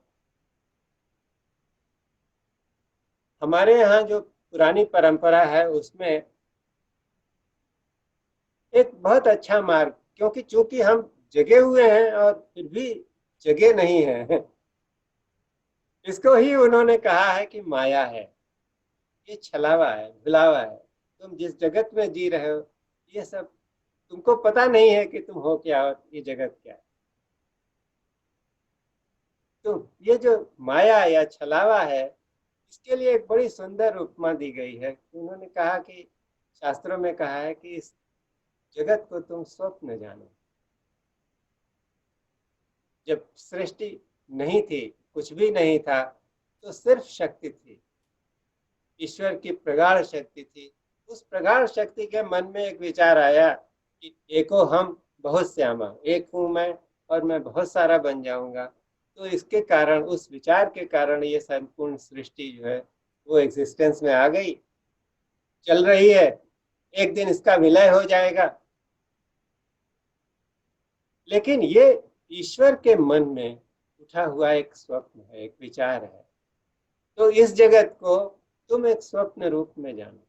हमारे यहाँ जो पुरानी परंपरा है उसमें एक बहुत अच्छा मार्ग, क्योंकि चूंकि हम जगे हुए हैं और फिर भी जगे नहीं हैं, इसको ही उन्होंने कहा है कि माया है, ये छलावा है, भुलावा है। तुम जिस जगत में जी रहे हो ये सब तुमको पता नहीं है कि तुम हो क्या और ये जगत क्या है। तो ये जो माया या छलावा है, इसके लिए एक बड़ी सुंदर उपमा दी गई है। उन्होंने कहा कि शास्त्रों में कहा है कि इस जगत को तुम स्वप्न जानो। जब सृष्टि नहीं थी, कुछ भी नहीं था, तो सिर्फ शक्ति थी, ईश्वर की प्रगाढ़ शक्ति थी। उस प्रगाढ़ शक्ति के मन में एक विचार आया कि एको हम बहुत श्यामा, एक हूं मैं और मैं बहुत सारा बन जाऊंगा। तो इसके कारण, उस विचार के कारण ये संपूर्ण सृष्टि जो है वो एग्जिस्टेंस में आ गई, चल रही है। एक दिन इसका विलय हो जाएगा। लेकिन ये ईश्वर के मन में उठा हुआ एक स्वप्न है, एक विचार है। तो इस जगत को तुम एक स्वप्न रूप में जानो।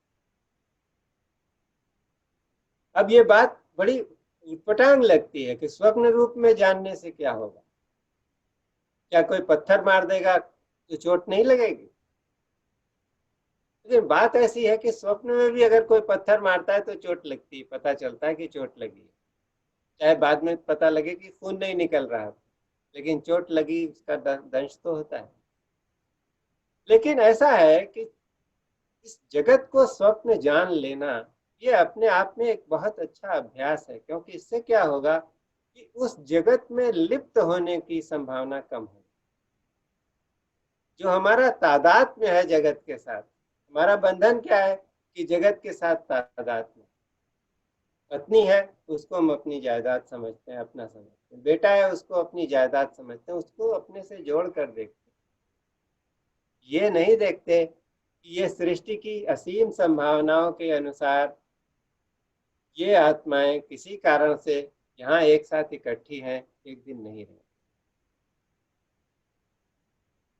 अब ये बात बड़ी उटपटांग लगती है कि स्वप्न रूप में जानने से क्या होगा? क्या कोई पत्थर मार देगा तो चोट नहीं लगेगी? लेकिन बात ऐसी है कि स्वप्न में भी अगर कोई पत्थर मारता है तो चोट लगती है, पता चलता है कि चोट लगी है। चाहे बाद में पता लगे कि खून नहीं निकल रहा, लेकिन चोट लगी, उसका दंश तो होता है। लेकिन ऐसा है कि इस जगत को स्वप्न जान लेना ये अपने आप में एक बहुत अच्छा अभ्यास है, क्योंकि इससे क्या होगा कि उस जगत में लिप्त होने की संभावना कम होगी। जो हमारा तादाद में है जगत के साथ, हमारा बंधन क्या है कि जगत के साथ तादाद में। पत्नी है, उसको हम अपनी जायदाद समझते हैं, अपना समझते हैं। बेटा है, उसको अपनी जायदाद समझते हैं, उसको अपने से जोड़ कर देखते हैं। ये नहीं देखते कि ये सृष्टि की असीम संभावनाओं के अनुसार ये आत्माएं किसी कारण से यहाँ एक साथ इकट्ठी हैं, एक दिन नहीं रहे,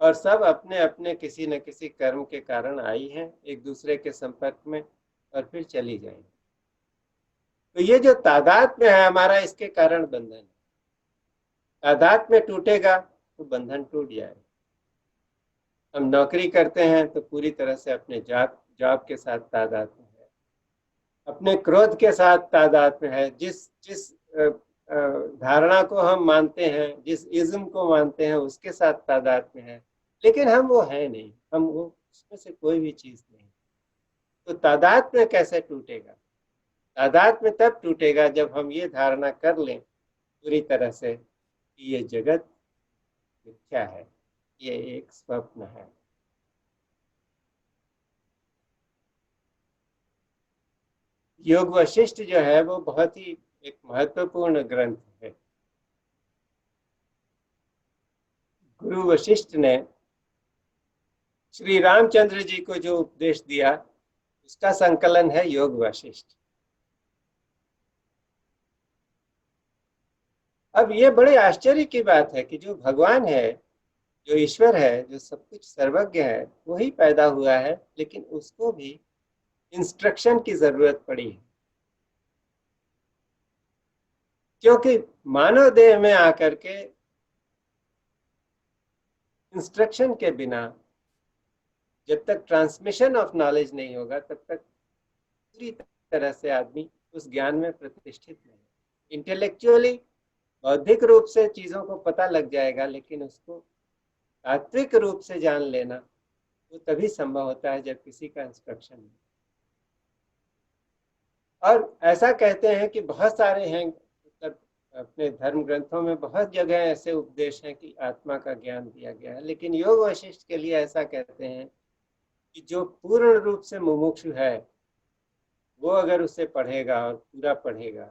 और सब अपने अपने किसी न किसी कर्म के कारण आई हैं एक दूसरे के संपर्क में और फिर चली जाएंगी। तो ये जो तादाद में है हमारा, इसके कारण बंधन है। तादाद में टूटेगा तो बंधन टूट जाएगा। हम नौकरी करते हैं तो पूरी तरह से अपने जॉब के साथ तादाद में है, अपने क्रोध के साथ तादाद में है। जिस जिस धारणा को हम मानते हैं, जिस इज्म को मानते हैं, उसके साथ तादाद में है। लेकिन हम वो है नहीं, हम वो उसमें से कोई भी चीज नहीं। तो तादाद में कैसे टूटेगा? तादाद में तब टूटेगा जब हम ये धारणा कर लें पूरी तरह से कि ये जगत मिथ्या है, ये एक स्वप्न है। योग वशिष्ठ जो है वो बहुत ही एक महत्वपूर्ण ग्रंथ है। गुरु वशिष्ठ ने श्री रामचंद्र जी को जो उपदेश दिया उसका संकलन है योग वशिष्ठ। अब ये बड़े आश्चर्य की बात है कि जो भगवान है, जो ईश्वर है, जो सब कुछ सर्वज्ञ है, वही पैदा हुआ है, लेकिन उसको भी इंस्ट्रक्शन की जरूरत पड़ी है। क्योंकि मानव देह में आकर के इंस्ट्रक्शन के बिना जब तक ट्रांसमिशन ऑफ नॉलेज नहीं होगा तब तक पूरी तरह से आदमी उस ज्ञान में प्रतिष्ठित नहीं। इंटेलेक्चुअली, बौद्धिक रूप से चीजों को पता लग जाएगा, लेकिन उसको तात्विक रूप से जान लेना वो तभी संभव होता है जब किसी का इंस्ट्रक्शन हो। और ऐसा कहते हैं कि बहुत सारे हैं, मतलब अपने धर्म ग्रंथों में बहुत जगह ऐसे उपदेश हैं कि आत्मा का ज्ञान दिया गया है, लेकिन योग वशिष्ठ के लिए ऐसा कहते हैं कि जो पूर्ण रूप से मुमुक्षु है वो अगर उसे पढ़ेगा और पूरा पढ़ेगा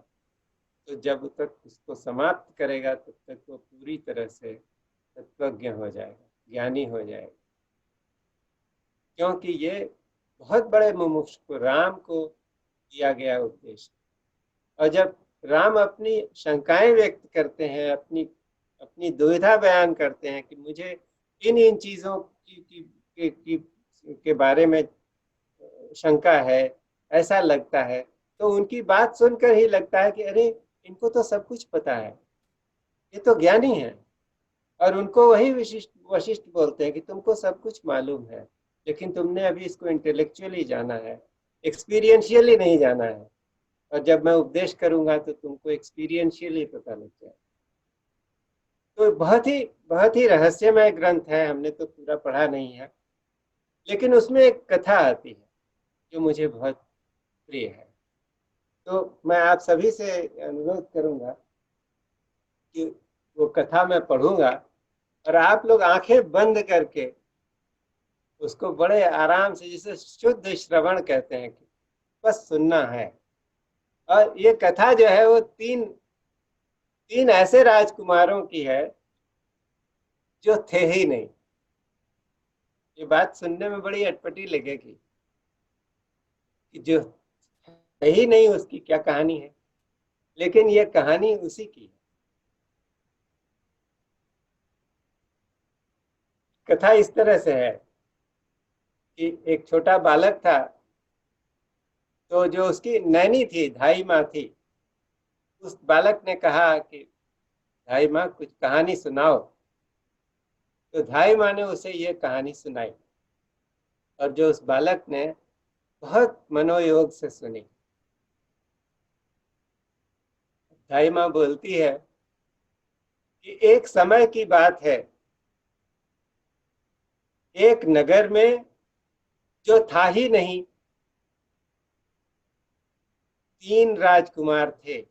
तो जब तक उसको समाप्त करेगा तब तक वो पूरी तरह से तत्वज्ञ हो जाएगा, ज्ञानी हो जाएगा। क्योंकि ये बहुत बड़े मुमुक्षु को, राम को दिया गया उपदेश। और जब राम अपनी शंकाएं व्यक्त करते हैं, अपनी अपनी दुविधा बयान करते हैं कि मुझे इन इन चीजों के बारे में शंका है, ऐसा लगता है, तो उनकी बात सुनकर ही लगता है कि अरे इनको तो सब कुछ पता है, ये तो ज्ञानी है। और उनको वही वशिष्ठ बोलते हैं कि तुमको सब कुछ मालूम है, लेकिन तुमने अभी इसको इंटेलेक्चुअली जाना है, एक्सपीरियंशियली नहीं जाना है। और जब मैं उपदेश करूंगा तो तुमको एक्सपीरियंशियली पता लग जाए। तो बहुत ही रहस्यमय ग्रंथ है, हमने तो पूरा पढ़ा नहीं है, लेकिन उसमें एक कथा आती है जो मुझे बहुत प्रिय है। तो मैं आप सभी से अनुरोध करूंगा कि वो कथा मैं पढ़ूंगा और आप लोग आंखें बंद करके उसको बड़े आराम से, जिसे शुद्ध श्रवण कहते हैं, कि बस सुनना है। और ये कथा जो है वो तीन ऐसे राजकुमारों की है जो थे ही नहीं। ये बात सुनने में बड़ी अटपटी लगेगी कि जो है ही नहीं उसकी क्या कहानी है, लेकिन ये कहानी उसी की है। कथा इस तरह से है कि एक छोटा बालक था, तो जो उसकी नैनी थी, धाई माँ थी, उस बालक ने कहा कि धाई माँ कुछ कहानी सुनाओ। तो धाई माँ ने उसे ये कहानी सुनाई, और जो उस बालक ने बहुत मनोयोग से सुनी। धाई माँ बोलती है कि एक समय की बात है, एक नगर में जो था ही नहीं, 3 राजकुमार थे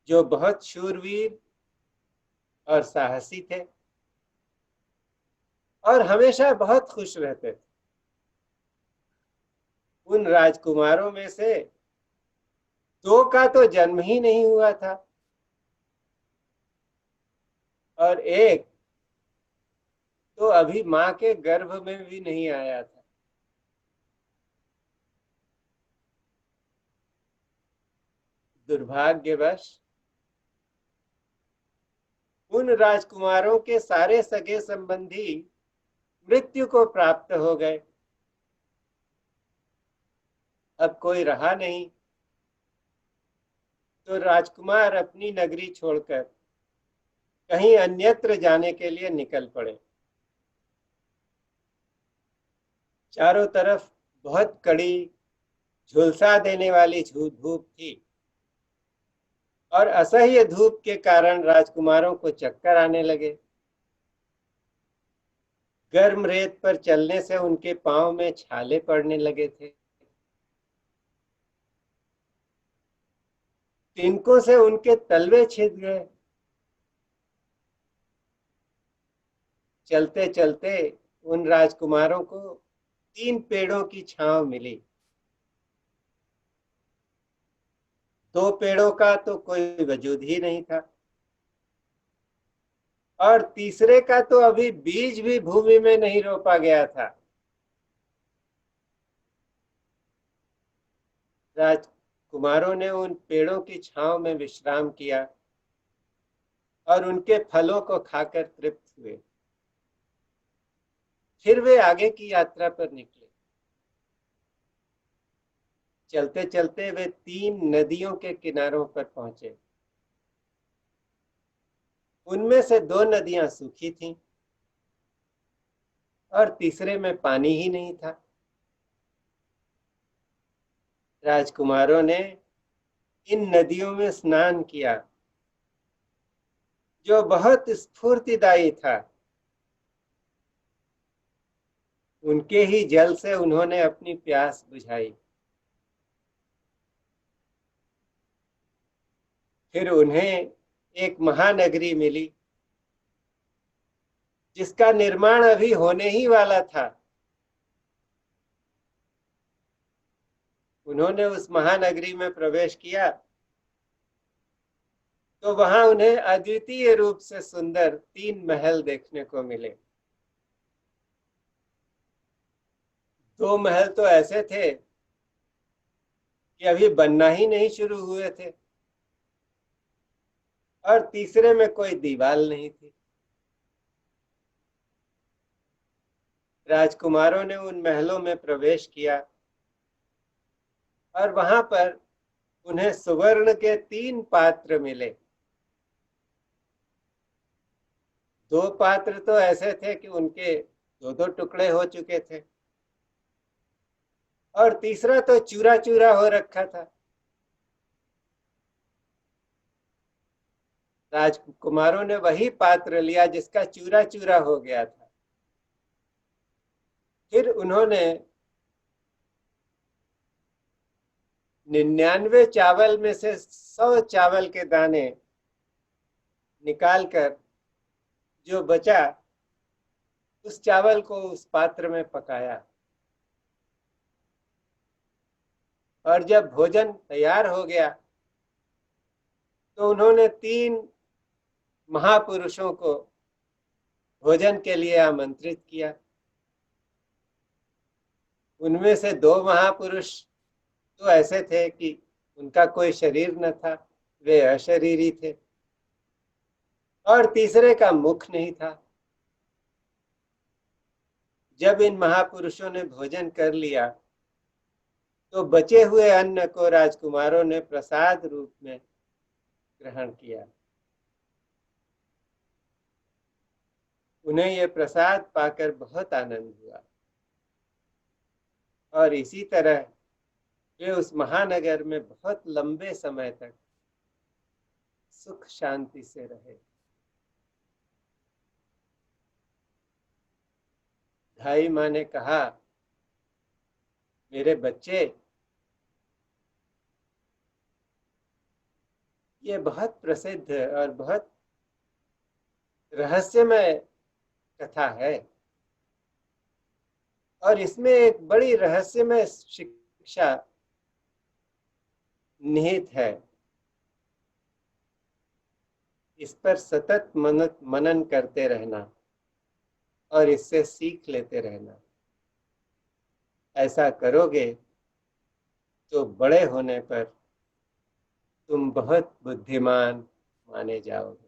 जो बहुत शूरवीर और साहसी थे और हमेशा बहुत खुश रहते थे। उन राजकुमारों में से 2 का तो जन्म ही नहीं हुआ था, और एक तो अभी मां के गर्भ में भी नहीं आया था। दुर्भाग्यवश उन राजकुमारों के सारे सगे संबंधी मृत्यु को प्राप्त हो गए। अब कोई रहा नहीं, तो राजकुमार अपनी नगरी छोड़कर कहीं अन्यत्र जाने के लिए निकल पड़े। चारों तरफ बहुत कड़ी, झुलसा देने वाली धूप थी, और असह्य धूप के कारण राजकुमारों को चक्कर आने लगे। गर्म रेत पर चलने से उनके पांव में छाले पड़ने लगे थे। तिनकों से उनके तलवे छिद गए। चलते चलते उन राजकुमारों को 3 पेड़ों की छांव मिली। 2 पेड़ों का तो कोई वजूद ही नहीं था, और तीसरे का तो अभी बीज भी भूमि में नहीं रोपा गया था। राजकुमारों ने उन पेड़ों की छांव में विश्राम किया और उनके फलों को खाकर तृप्त हुए। फिर वे आगे की यात्रा पर निकले। चलते चलते वे 3 नदियों के किनारों पर पहुंचे। उनमें से 2 नदियां सूखी थीं और तीसरे में पानी ही नहीं था। राजकुमारों ने इन नदियों में स्नान किया, जो बहुत स्फूर्तिदायी था। उनके ही जल से उन्होंने अपनी प्यास बुझाई। फिर उन्हें एक महानगरी मिली, जिसका निर्माण अभी होने ही वाला था। उन्होंने उस महानगरी में प्रवेश किया तो वहां उन्हें अद्वितीय रूप से सुंदर 3 महल देखने को मिले। 2 महल तो ऐसे थे कि अभी बनना ही नहीं शुरू हुए थे, और तीसरे में कोई दीवार नहीं थी। राजकुमारों ने उन महलों में प्रवेश किया और वहां पर उन्हें सुवर्ण के 3 पात्र मिले। 2 पात्र तो ऐसे थे कि उनके 2-2 टुकड़े हो चुके थे, और तीसरा तो चूरा चूरा हो रखा था। राजकुमारों ने वही पात्र लिया जिसका चूरा चूरा हो गया था। फिर उन्होंने 99 चावल में से 100 चावल के दाने निकालकर जो बचा उस चावल को उस पात्र में पकाया, और जब भोजन तैयार हो गया तो उन्होंने 3 महापुरुषों को भोजन के लिए आमंत्रित किया। उनमें से 2 महापुरुष तो ऐसे थे कि उनका कोई शरीर न था, वे अशरीरी थे, और तीसरे का मुख नहीं था। जब इन महापुरुषों ने भोजन कर लिया तो बचे हुए अन्न को राजकुमारों ने प्रसाद रूप में ग्रहण किया। उन्हें यह प्रसाद पाकर बहुत आनंद हुआ, और इसी तरह वे उस महानगर में बहुत लंबे समय तक सुख शांति से रहे। ढाई माँ ने कहा, मेरे बच्चे, ये बहुत प्रसिद्ध और बहुत रहस्यमय कथा है, और इसमें एक बड़ी रहस्यमय शिक्षा निहित है। इस पर सतत मनन करते रहना और इससे सीख लेते रहना। ऐसा करोगे तो बड़े होने पर तुम बहुत बुद्धिमान माने जाओगे।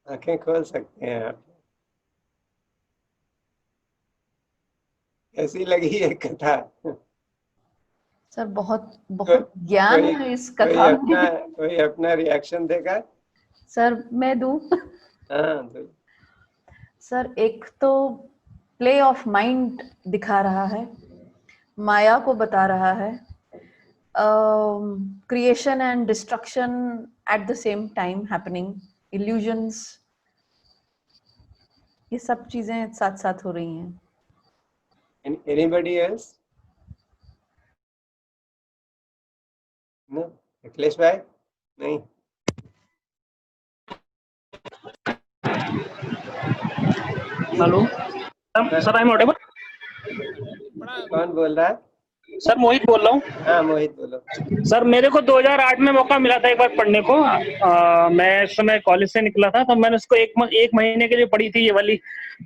आंखें खोल सकते हैं आप। कैसी लगी ये कथा? सर बहुत बहुत ज्ञान कोई है इस कथा में। कोई अपना रिएक्शन देगा? सर मैं दूं? हाँ तो। सर एक तो प्ले ऑफ माइंड दिखा रहा है, माया को बता रहा है, creation and destruction at the same time happening, illusions, ये सब चीजें साथ साथ हो रही हैं। Anybody else? No? अखिलेश भाई? नहीं? Hello sir, I am audible? कौन बोल रहा है? सर मोहित बोल रहा हूँ। हाँ मोहित बोलो। सर मेरे को 2008 में मौका मिला था एक बार पढ़ने को। मैं इस समय कॉलेज से निकला था, तो मैंने उसको एक महीने के लिए पढ़ी थी, ये वाली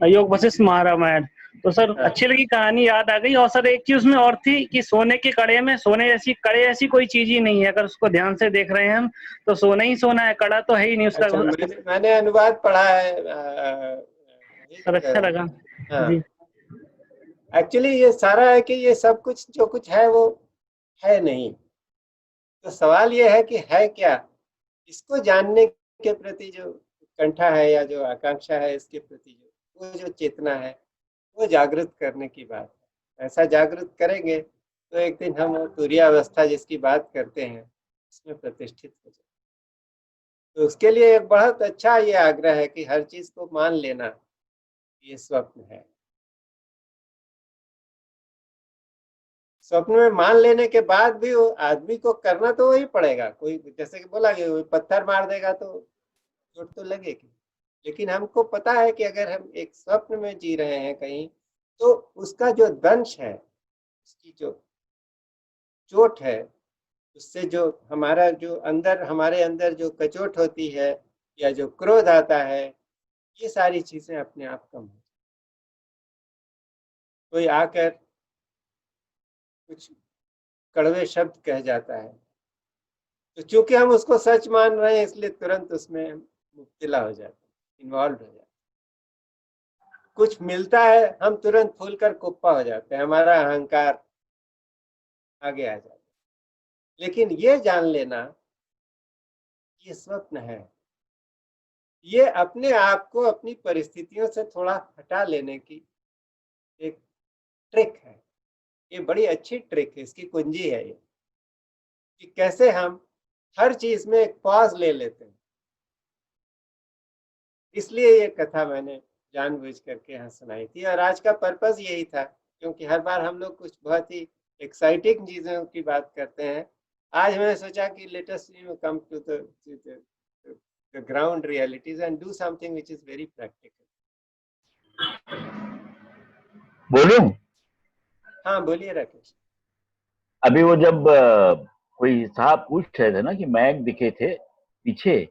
योग वशिष्ठ महारामायण। तो सर अच्छी लगी, कहानी याद आ गई। और सर एक चीज उसमें और थी कि सोने के कड़े में सोने जैसी कड़े ऐसी कोई चीज ही नहीं है। अगर उसको ध्यान से देख रहे हैं हम तो सोना ही सोना है, कड़ा तो है ही नहीं उसका। अच्छा, मैंने अनुवाद पढ़ा है। सर अच्छा लगा। हाँ। जी एक्चुअली ये सारा है कि ये सब कुछ जो कुछ है वो है नहीं। तो सवाल ये है कि है क्या? इसको जानने के प्रति जो उत्कंठा है या जो आकांक्षा है, इसके प्रति वो जो चेतना है, वो जागृत करने की बात है। ऐसा जागृत करेंगे तो एक दिन हम वो तुरीयावस्था जिसकी बात करते हैं उसमें प्रतिष्ठित हो जाए। तो उसके लिए एक बहुत अच्छा ये आग्रह है कि हर चीज को मान लेना ये स्वप्न है। स्वप्न में मान लेने के बाद भी वो आदमी को करना तो वही पड़ेगा। कोई जैसे कि बोला कि पत्थर मार देगा तो चोट तो लगेगी, लेकिन हमको पता है कि अगर हम एक स्वप्न में जी रहे हैं कहीं, तो उसका जो दंश है, उसकी जो चोट है, उससे जो हमारा जो अंदर, हमारे अंदर जो कचोट होती है या जो क्रोध आता है, ये सारी चीजें अपने आप कम हो। कोई आकर कुछ कड़वे शब्द कह जाता है, तो चूंकि हम उसको सच मान रहे हैं, इसलिए तुरंत उसमें मुब्तला हो जाते हैं, इन्वॉल्व हो जाते हैं। कुछ मिलता है, हम तुरंत फूल कर कुप्पा हो जाते हैं, हमारा अहंकार आगे आ जाता है। लेकिन ये जान लेना, ये स्वप्न है, ये अपने आप को अपनी परिस्थितियों से थोड़ा हटा लेने की एक ट्रिक है। ये बड़ी अच्छी ट्रिक है, इसकी कुंजी है ये, कि कैसे हम हर चीज में एक पॉज ले लेते हैं। इसलिए ये कथा मैंने जानबूझ करके यहाँ सुनाई थी, और आज का पर्पस यही था, क्योंकि हर बार हम लोग कुछ बहुत ही एक्साइटिंग चीजों की बात करते हैं। आज मैंने सोचा कि let us come to the ground realities and do something which is very practical. बोलूं? हाँ बोलिए राकेश। अभी वो जब कोई साहब पूछ रहे थे ना कि मैग दिखे थे पीछे,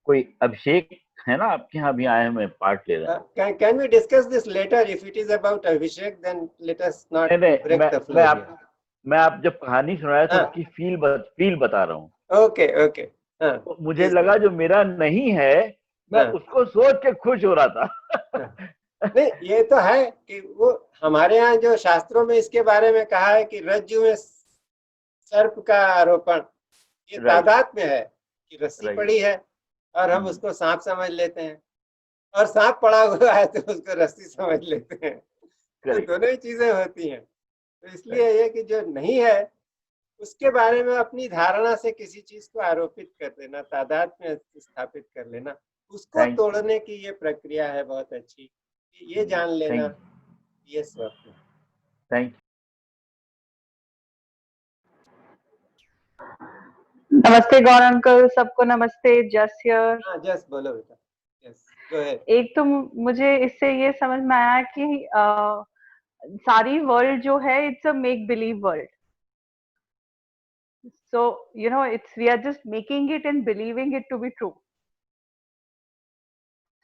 कोई अभिषेक है ना आपके यहाँ भी आए, मैं पार्ट ले रहा हूँ। Can we discuss this later? If it is about Abhishek, then let us not नहीं, break the flow here. मैं आप जब कहानी सुनाया तो हाँ। उसकी फील बता रहा हूँ। Okay okay. हाँ, तो मुझे लगा जो मेरा नहीं है, मैं हाँ। उसको सोच के खुश हो रहा था। नहीं, ये तो है कि वो हमारे यहाँ जो शास्त्रों में इसके बारे में कहा है कि रज्जु में सर्प का आरोपण, ये तादाद में है कि रस्सी पड़ी है और हम उसको सांप समझ लेते हैं, और सांप पड़ा हुआ है तो उसको रस्सी समझ लेते हैं। तो दोनों ही चीजें होती हैं। तो इसलिए ये कि जो नहीं है उसके बारे में अपनी धारणा से किसी चीज को आरोपित कर देना, तादाद में स्थापित कर लेना, उसको तोड़ने की ये प्रक्रिया है बहुत अच्छी। ये जान लेना, ये स्वप्न। Thank you. नमस्ते गौर अंकल, सबको नमस्ते। जस हियर। हाँ जस बोलो बेटा। Yes go ahead. एक तो मुझे इससे ये समझ में आया कि सारी वर्ल्ड जो है it's a make believe world. So you know it's we are just making it and believing it to be true.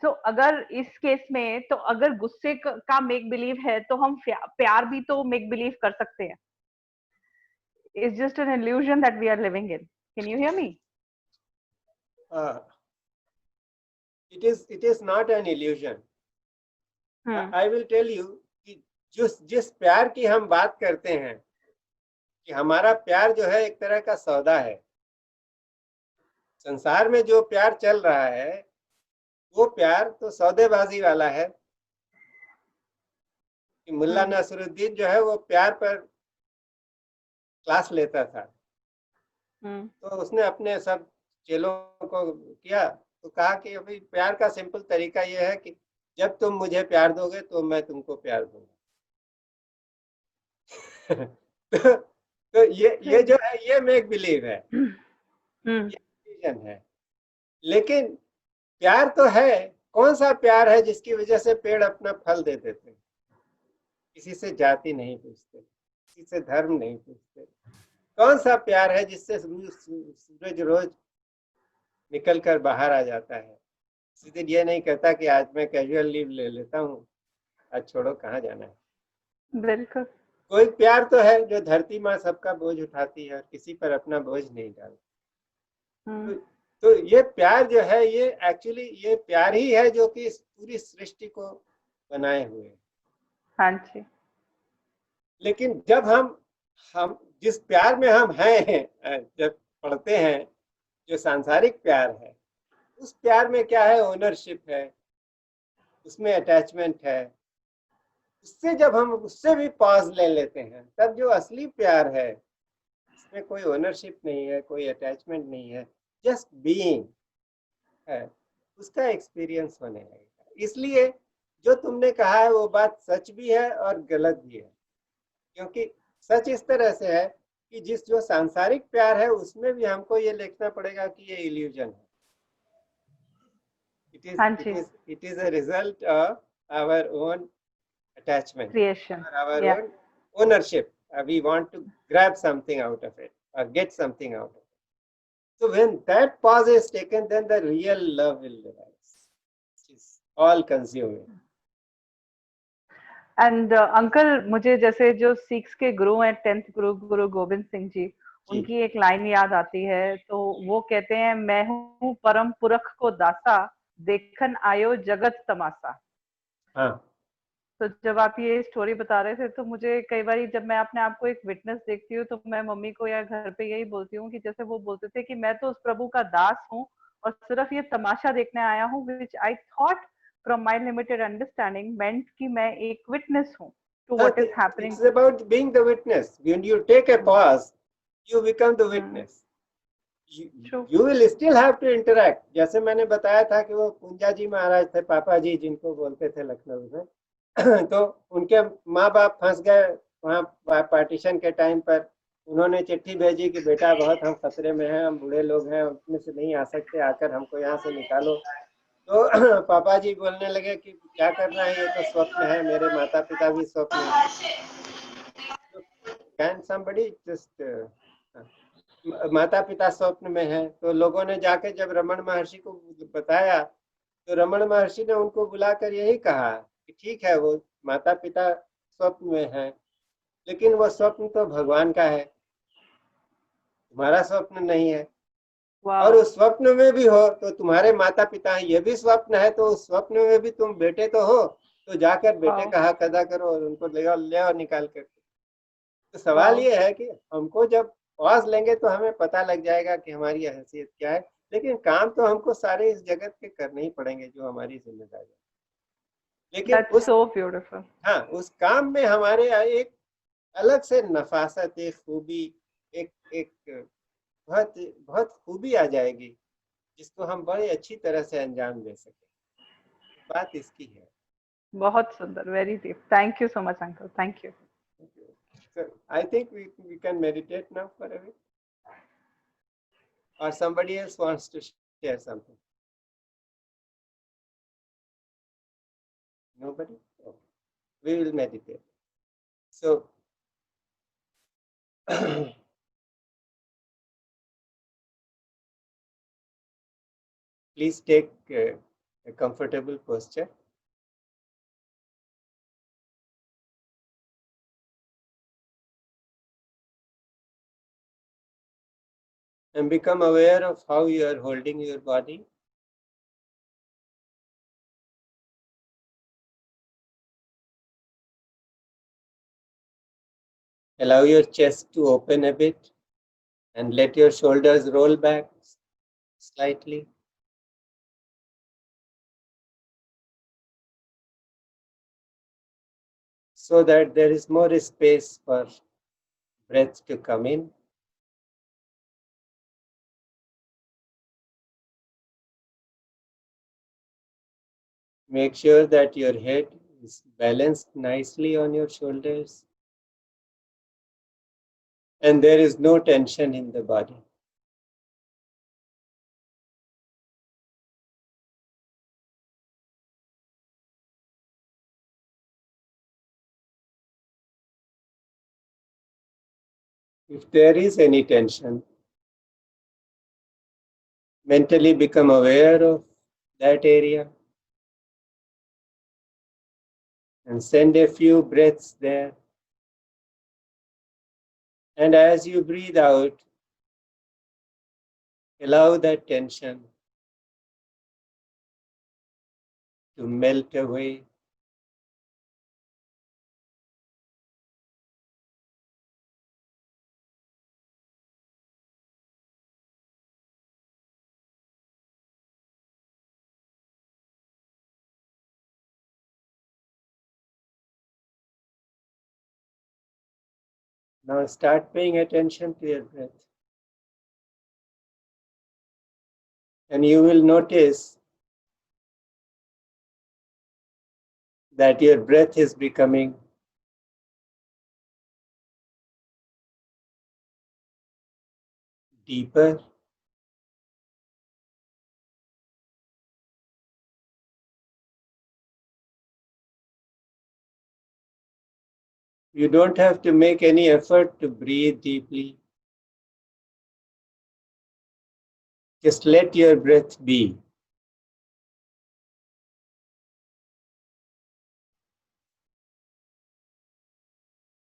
So अगर इस केस में तो अगर गुस्से का मेक बिलीव है तो हम प्यार भी तो मेक बिलीव कर सकते हैं। It's just an illusion that we are living in. Can you hear me? It is not an illusion. I will tell you कि जिस प्यार की हम बात करते हैं कि हमारा प्यार जो है एक तरह का सौदा है। संसार में जो प्यार चल रहा है वो प्यार तो सौदेबाजी वाला है। कि मुल्ला नसरुद्दीन जो है वो प्यार पर क्लास लेता था, तो उसने अपने सब चेलों को किया, तो कहा कि अभी प्यार का सिंपल तरीका ये है कि जब तुम मुझे प्यार दोगे तो मैं तुमको प्यार दूंगा। तो ये जो है ये मेक बिलीव है, ये विजन है। लेकिन प्यार तो है, कौन सा प्यार है जिसकी वजह से पेड़ अपना फल दे देते? किसी से जाति नहीं पूछते, किसी से धर्म नहीं पूछते। कौन सा प्यार है जिससे सूरज रोज निकल कर बाहर आ जाता है? किसी दिन ये नहीं कहता कि आज मैं कैजुअल लीव ले लेता हूँ, आज छोड़ो कहाँ जाना है। बिल्कुल। कोई प्यार तो है जो धरती माँ सबका बोझ उठाती है और किसी पर अपना बोझ नहीं डालती। तो ये प्यार जो है ये एक्चुअली ये प्यार ही है जो कि इस पूरी सृष्टि को बनाए हुए। हाँ जी। लेकिन जब हम जिस प्यार में हम हैं, जब पढ़ते हैं जो सांसारिक प्यार है, उस प्यार में क्या है? ओनरशिप है, उसमें अटैचमेंट है। उससे जब हम उससे भी पॉज ले लेते हैं, तब जो असली प्यार है इसमें कोई ओनरशिप नहीं है, कोई अटैचमेंट नहीं है, जस्ट बीइंग है, उसका एक्सपीरियंस होने लगेगा। इसलिए जो तुमने कहा है वो बात सच भी है और गलत भी है, क्योंकि सच इस तरह से है कि जो सांसारिक प्यार है उसमें भी हमको ये लिखना पड़ेगा कि ये इल्यूजन है। हाँ जी, it is a result of our own attachment, creation. or our Yeah. own ownership. We want to grab something out of it or get something out of it. So when that pause is taken, then the real love will arise. It is all consuming. And uncle मुझे जैसे जो six के गुरु हैं, 10th गुरु गुरु गोविंद सिंह जी, उनकी एक line याद आती है। तो वो कहते हैं, मैं हूँ परम पुरख को दासा, देखन आयो जगत तमाशा। हाँ, तो जब आप ये स्टोरी बता रहे थे तो मुझे कई बार जब मैं अपने आप को एक विटनेस देखती हूँ तो मैं मम्मी को या घर पे यही बोलती हूँ कि जैसे वो बोलते थे कि मैं तो उस प्रभु का दास हूँ और सिर्फ ये तमाशा देखने आया हूँ, which I thought from my limited understanding मेंट कि मैं एक विटनेस हूँ to what is happening. it's about being the witness. When you take a pause, you become the witness. True. You will still have to interact. जैसे मैंने बताया था कि वो पूंजा जी महाराज थे, पापा जी जिनको बोलते थे लखनऊ में, तो उनके माँ बाप फंस गए वहाँ पार्टीशन के टाइम पर। उन्होंने चिट्ठी भेजी कि बेटा बहुत हम खतरे में हैं, हम बूढ़े लोग हैं, उसमें से नहीं आ सकते, आकर हमको यहाँ से निकालो। तो पापा जी बोलने लगे कि क्या करना है, ये तो स्वप्न है, मेरे माता पिता भी स्वप्न है। कैन समबडी जस्ट माता पिता स्वप्न में है। तो लोगों ने जाके जब रमन महर्षि को बताया तो रमन महर्षि ने उनको बुलाकर यही कहा कि ठीक है, वो माता पिता स्वप्न में है, लेकिन वो स्वप्न तो भगवान का है, तुम्हारा स्वप्न नहीं है। और उस स्वप्न में भी हो तो तुम्हारे माता पिता हैं, ये भी स्वप्न है, तो उस स्वप्न में भी तुम बेटे तो हो, तो जाकर बेटे का हक अदा करो और उनको ले आओ निकाल कर। तो सवाल ये है कि हमको जब पॉज लेंगे तो हमें पता लग जाएगा कि हमारी हैसियत क्या है, लेकिन काम तो हमको सारे इस जगत के करने ही पड़ेंगे जो हमारी जिम्मेदारी है। लेकिन That's so beautiful. हाँ, उस काम में हमारे एक अलग से नफासत, एक खूबी, एक बहुत बहुत खूबी आ जाएगी जिसको हम बड़ी अच्छी तरह से अंजाम दे सके। बात इसकी है। बहुत सुंदर, very deep. Thank you so much uncle, thank you. So I think we can meditate now for a bit. Or somebody else wants to share something? Nobody? Okay. We will meditate. So please take a comfortable posture. And become aware of how you are holding your body. Allow your chest to open a bit and let your shoulders roll back slightly. So that there is more space for breath to come in. Make sure that your head is balanced nicely on your shoulders and there is no tension in the body. If there is any tension, mentally become aware of that area and send a few breaths there. And as you breathe out, allow that tension to melt away. Now start paying attention to your breath. And you will notice that your breath is becoming deeper You don't have to make any effort to breathe deeply. Just let your breath be.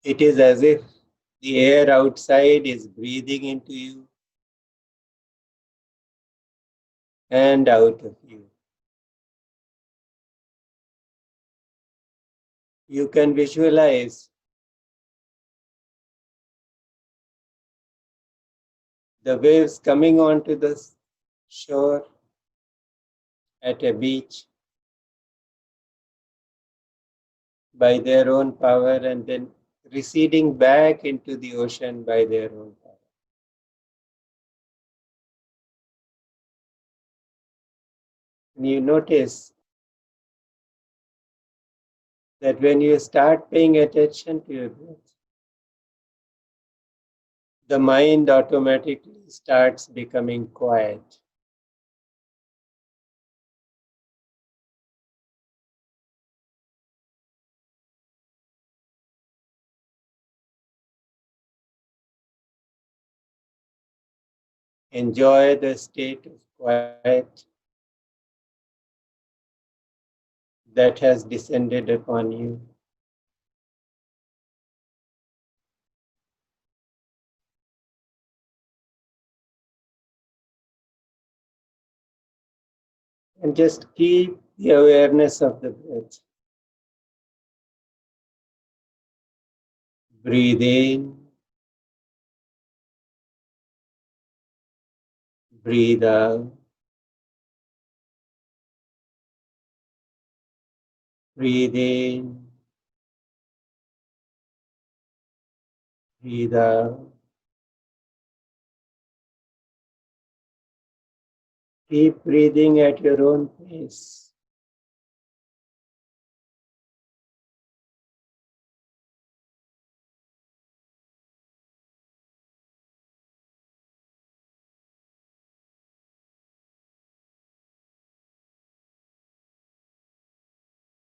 It is as if the air outside is breathing into you and out of you. You can visualize the waves coming onto the shore at a beach by their own power and then receding back into the ocean by their own power. And you notice that when you start paying attention to your breath, the mind automatically starts becoming quiet. Enjoy the state of quiet that has descended upon you. And just keep the awareness of the breath. Breathe in, breathe out. Breathe in, breathe out. Keep breathing at your own pace.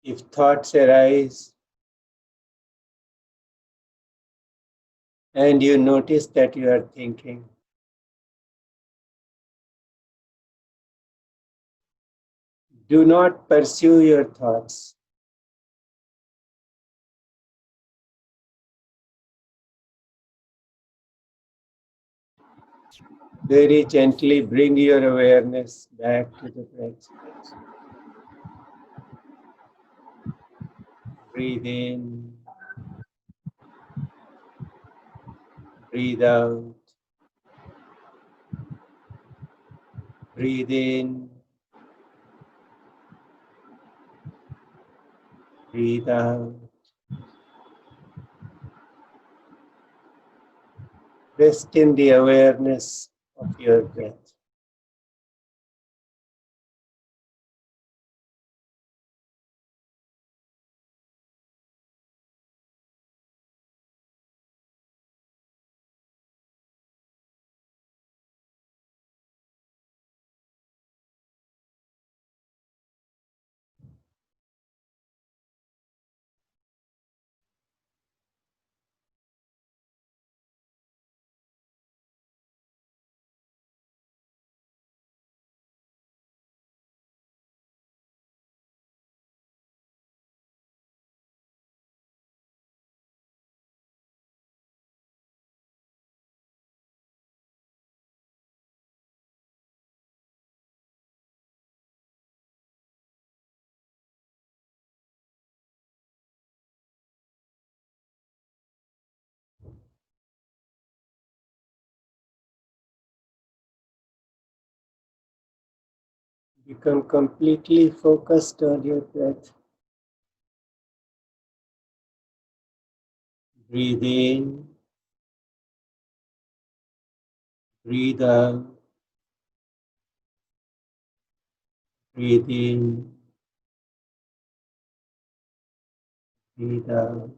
If thoughts arise and you notice that you are thinking, do not pursue your thoughts. Very gently bring your awareness back to the breath. Breathe in, breathe out. Breathe in, breathe out. Rest in the awareness of your breath. Become completely focused on your breath. Breathe in, breathe out, breathe in, breathe out.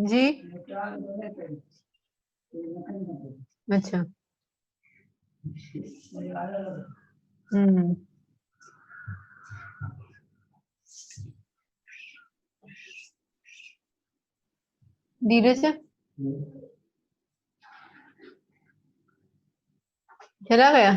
जी अच्छा धीरे से चला गया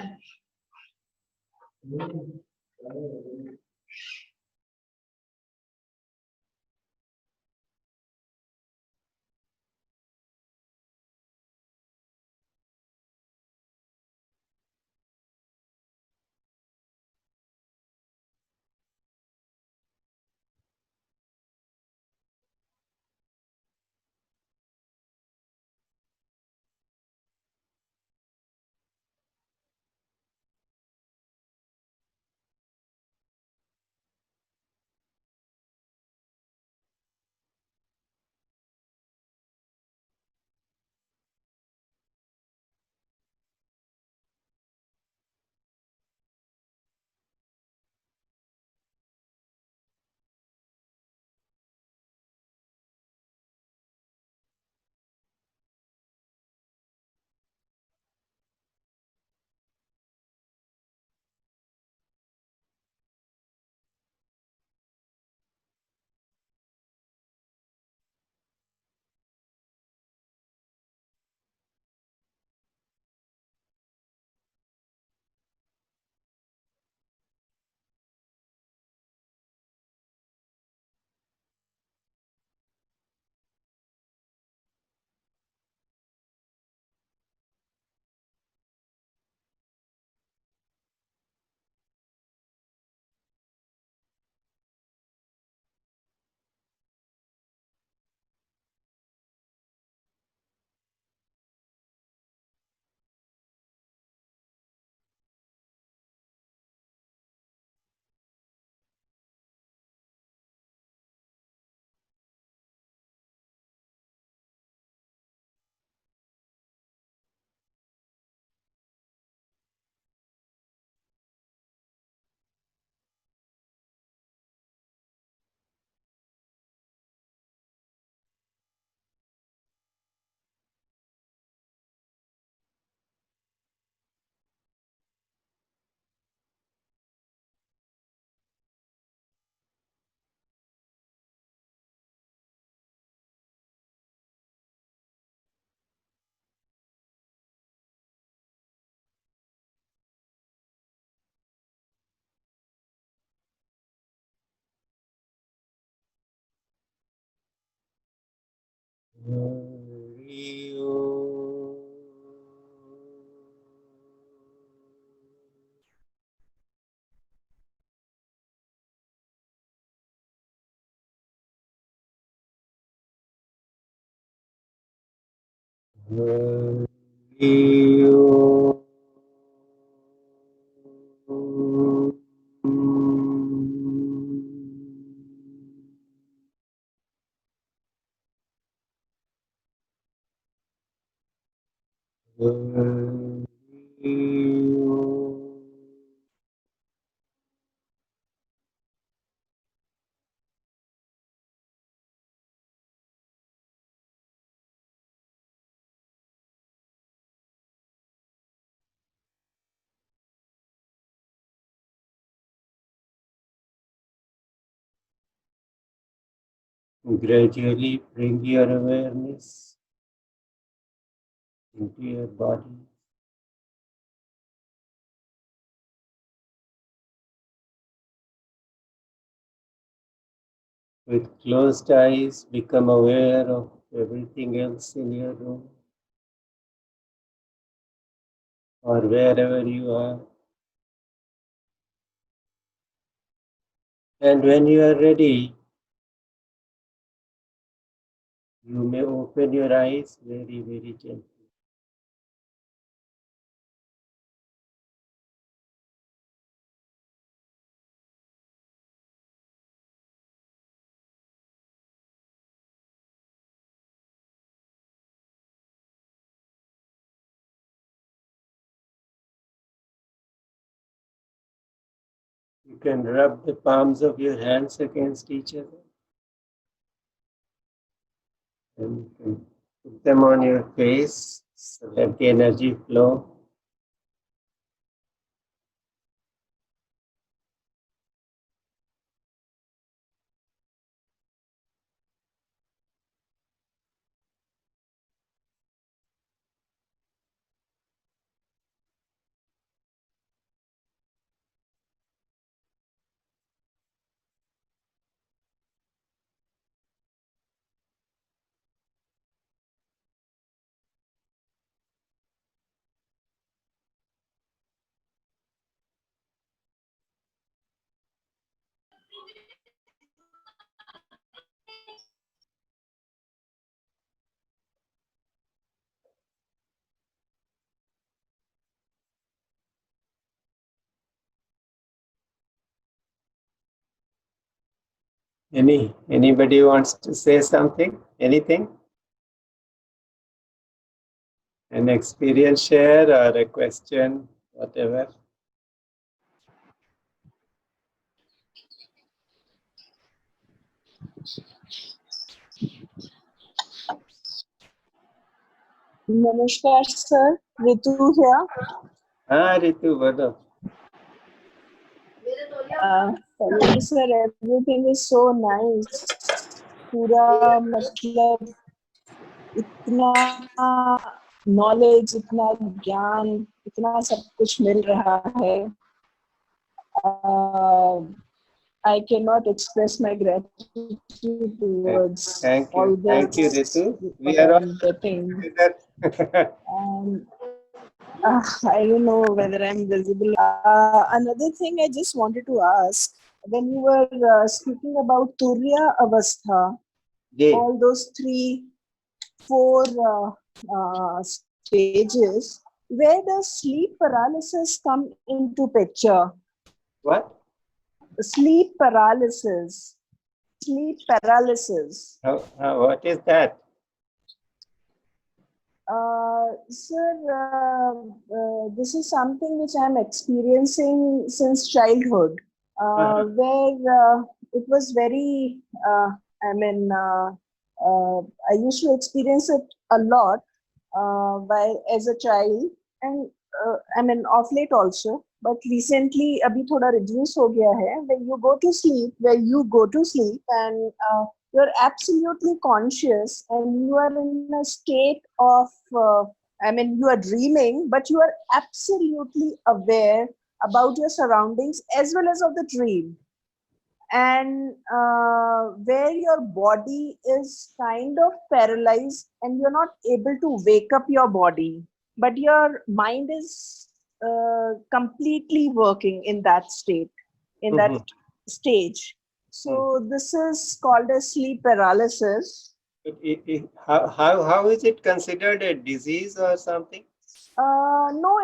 Gradually bring your awareness into your body. With closed eyes, become aware of everything else in your room or wherever you are. And when you are ready, you may open your eyes very, very gently. You can rub the palms of your hands against each other. And put them on your face, so let the energy flow. Anybody wants to say something? Anything? An experience share or a question, whatever. Namaskar, sir. Ritu here. हाँ रितु बोलो. Hello, sir. Everything is so nice. पूरा मतलब इतना knowledge, इतना ज्ञान, इतना सब कुछ मिल रहा है. I cannot express my gratitude towards Thank all you. this. Thank you, Ritu. We what are all I'm getting. together. I don't know whether I'm visible. Another thing I just wanted to ask, when you were speaking about Turya Avastha, Yeah. all those 4 stages, where does sleep paralysis come into picture? What? Sleep paralysis. Sleep paralysis. What is that? Sir, this is something which I'm experiencing since childhood, where it was very, I used to experience it a lot as a child, and of late also. But recently, abhi thoda reduce ho gaya hai. When you go to sleep, and you're absolutely conscious, and you are in a state of, you are dreaming, but you are absolutely aware about your surroundings as well as of the dream. And where your body is kind of paralyzed and you're not able to wake up your body, but your mind is completely working in that state, in that stage. So this is called a sleep paralysis. How is it considered a disease or something? No,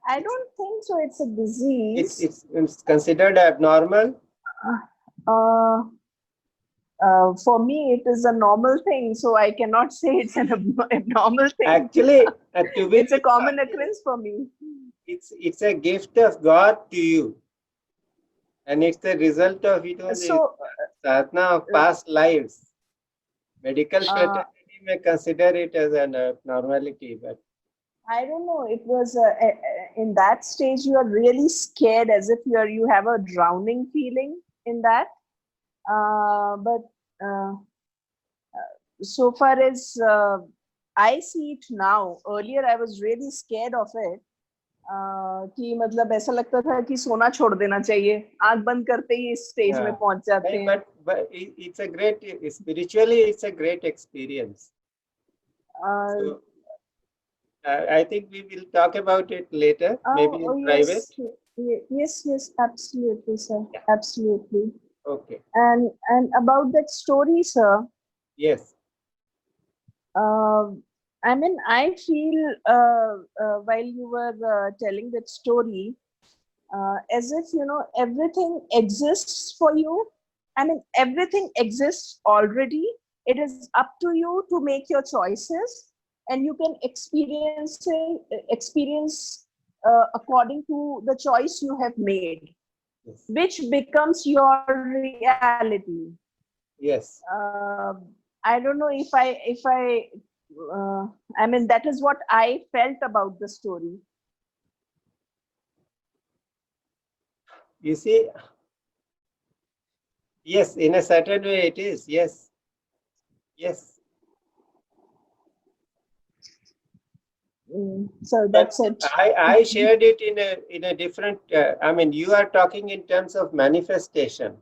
I don't think so. It's a disease. It's considered abnormal. For me, it is a normal thing, so I cannot say it's an abnormal thing. Actually, it's a common occurrence for me. It's a gift of God to you, and it's the result of sadhana of past lives. Medical fraternity may consider it as an abnormality, but I don't know. It was in that stage you are really scared, as if you have a drowning feeling in that. But so far as I see it now, earlier I was really scared of it. कि मतलब ऐसा लगता था कि सोना छोड़ देना चाहिए, आंख बंद करते ही इस स्टेज में पहुंच जाते हैं. But it's a great, spiritually it's a great experience. So, I think we will talk about it later, maybe in private. Yes, absolutely, sir. Yeah. Absolutely. Okay. And about that story, sir. Yes. I feel while you were telling that story, as if, everything exists for you. Everything exists already. It is up to you to make your choices, and you can experience according to the choice you have made, which becomes your reality. Yes. I don't know if I mean, that is what I felt about the story. You see, yes, in a certain way it is. Yes, yes. So that's it. I shared it in a different. I mean, you are talking in terms of manifestation.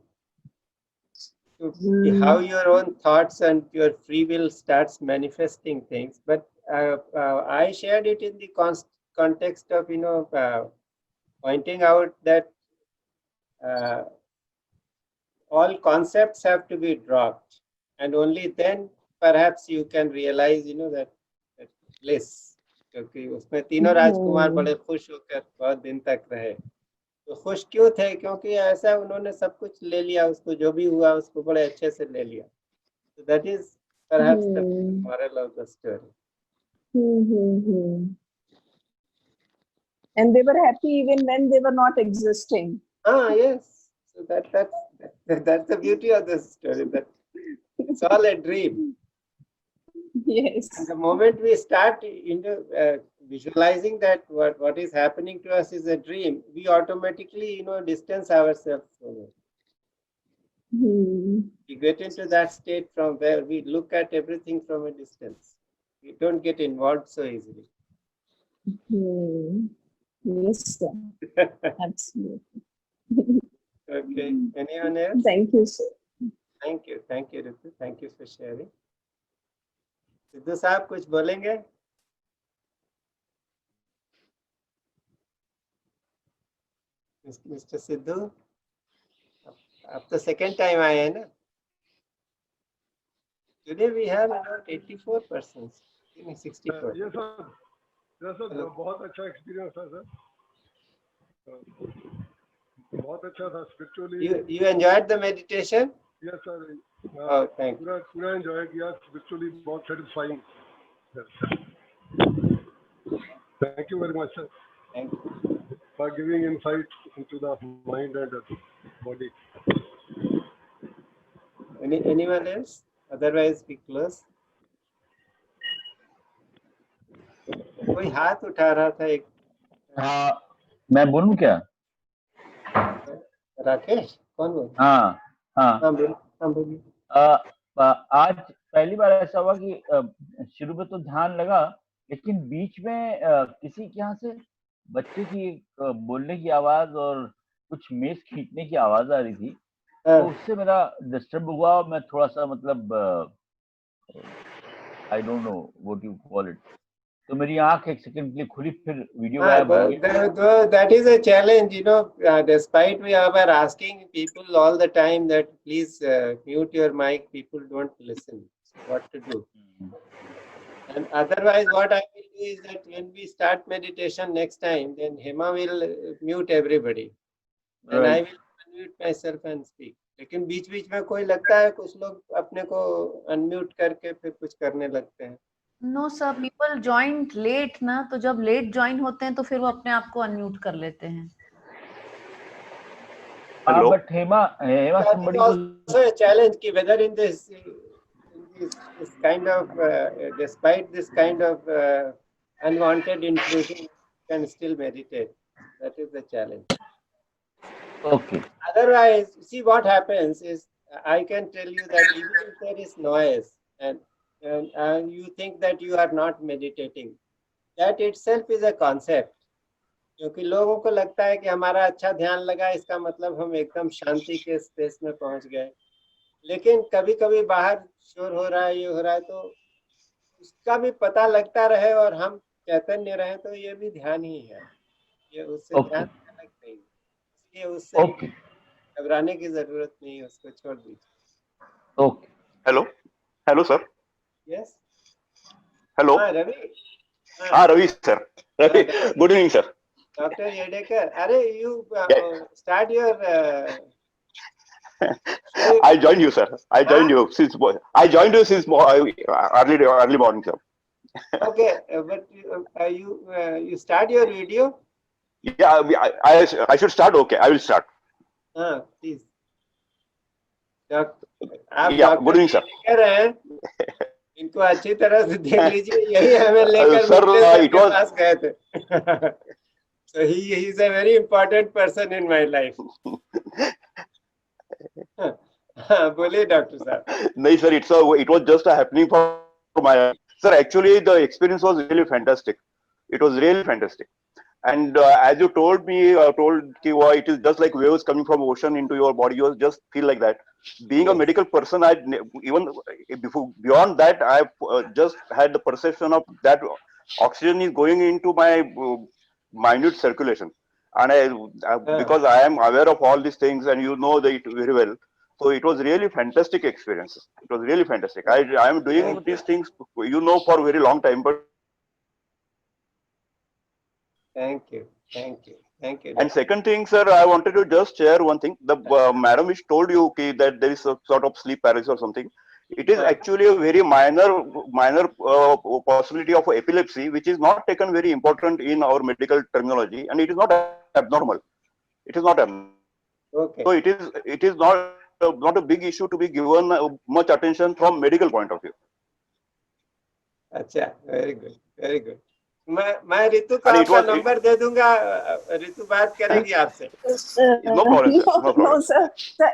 How your own thoughts and your free will starts manifesting things. But I shared it in the context of pointing out that all concepts have to be dropped, and only then perhaps you can realize that bliss. क्योंकि उसमें तीनों राजकुमार बड़े खुश होकर बहुत दिन तक रहे। तो खुश क्यों थे? क्योंकि ऐसा उन्होंने सब कुछ ले लिया, उसको जो भी हुआ उसको बड़े अच्छे से ले लिया। So that is perhaps the moral of the story. And they were happy even when they were not existing. Yes. So that's the beauty of the story. That it's all a dream. Yes. And the moment we start visualizing that what is happening to us is a dream, we automatically distance ourselves from it. We get into that state from where we look at everything from a distance. We don't get involved so easily. Yes, sir. Absolutely. Okay. Anyone else? Thank you, sir. Thank you, Ritu. Thank you for sharing. Sidhu साहब कुछ बोलेंगे? Mister Sidhu, आप तो second time आए हैं ना? Today we have about 84 persons, 64. Yes, sir. Yes, sir. बहुत अच्छा एक्सपीरियंस था सर। बहुत अच्छा था spiritually. You enjoyed the meditation? Yes, sir. Oh, thank you. पूरा एंजॉय किया, spiritually बहुत satisfying. Thank you very much, sir. Thank you for giving insight into the mind and the body. Anyone else? Otherwise, we close. कोई हाथ उठा रहा था एक। मैं बोलूं क्या? राकेश कौन बोल? हाँ बोलिए। आज पहली बार ऐसा हुआ कि शुरू में तो ध्यान लगा, लेकिन बीच में किसी के यहाँ से बच्चे की बोलने की आवाज और कुछ मेज खींचने की आवाज आ रही थी, तो उससे मेरा डिस्टर्ब हुआ। मैं थोड़ा सा मतलब I don't know what you call it, तो मेरी आंख एक सेकंड के लिए खुली, फिर वीडियो गायब हो गई। That is a challenge, despite we are asking people all the time that please mute your mic, people don't listen. What to do? And otherwise, what I will do is that when we start meditation next time, then Hema will mute everybody, and I will unmute myself and speak. लेकिन बीच-बीच में कोई लगता है कुछ लोग अपने को अनम्यूट करके फिर कुछ करने लगते हैं। No sir, people join late ना, तो जब लेट ज्वाइन होते हैं तो फिर वो अपने आप को अनम्यूट कर लेते हैं। But Hema somebody also a challenge कि whether in this kind of despite this kind of unwanted intrusion can still meditate. That is the challenge. Okay. Otherwise, see what happens is I can tell you that even if there is noise and you think that you are not meditating, that itself is a concept. क्योंकि लोगों को लगता है कि हमारा अच्छा ध्यान लगा, इसका मतलब हम एकदम शांति के स्पेस में पहुंच गए। लेकिन कभी कभी बाहर शोर हो रहा है, ये हो रहा है, तो उसका भी पता लगता रहे और हम चैतन्य रहे, तो ये भी ध्यान ही है। ये उससे ध्यान अलग नहीं, इसलिए उससे घबराने की जरूरत नहीं है, उसको छोड़ दीजिए। Okay. Hello sir. Yes, hello. Ravi. Ravi sir. Ravi, good evening sir. Dr. Yedekar, you start your. I joined you, sir. I joined you since early morning, sir. Okay, but you start your video. Yeah, I should start. Okay, I will start. Please. आप Yeah, good evening, sir. लेकर हैं, इनको अच्छी तरह से देख लीजिए, यही हमें लेकर Sir, मुंगले सर it के was- पास गए थे. So he is a very important person in my life. हाँ, बोलिए डॉक्टर साहब. No, sir, it was just a happening for my. Sir, actually, the experience was really fantastic. It was really fantastic. And as you told me, it is just like waves coming from ocean into your body. You just feel like that. Being a Yes. medical person, even beyond that, I just had the perception of that oxygen is going into my minute circulation. And because I am aware of all these things, and you know that very well, so it was really fantastic experience. It was really fantastic. I am doing these things, for a very long time, but. Thank you. And second thing, sir, I wanted to just share one thing. The madam which told you that there is a sort of sleep paralysis or something. It is actually a very minor possibility of epilepsy, which is not taken very important in our medical terminology, and it is not abnormal. It is not abnormal. Okay. So it is not a big issue to be given much attention from medical point of view. अच्छा, very good. मैं रितु को And it आपका was- number दे दूंगा, रितु बात करेगी आपसे. No problem, sir. No problem. No, sir. Sir,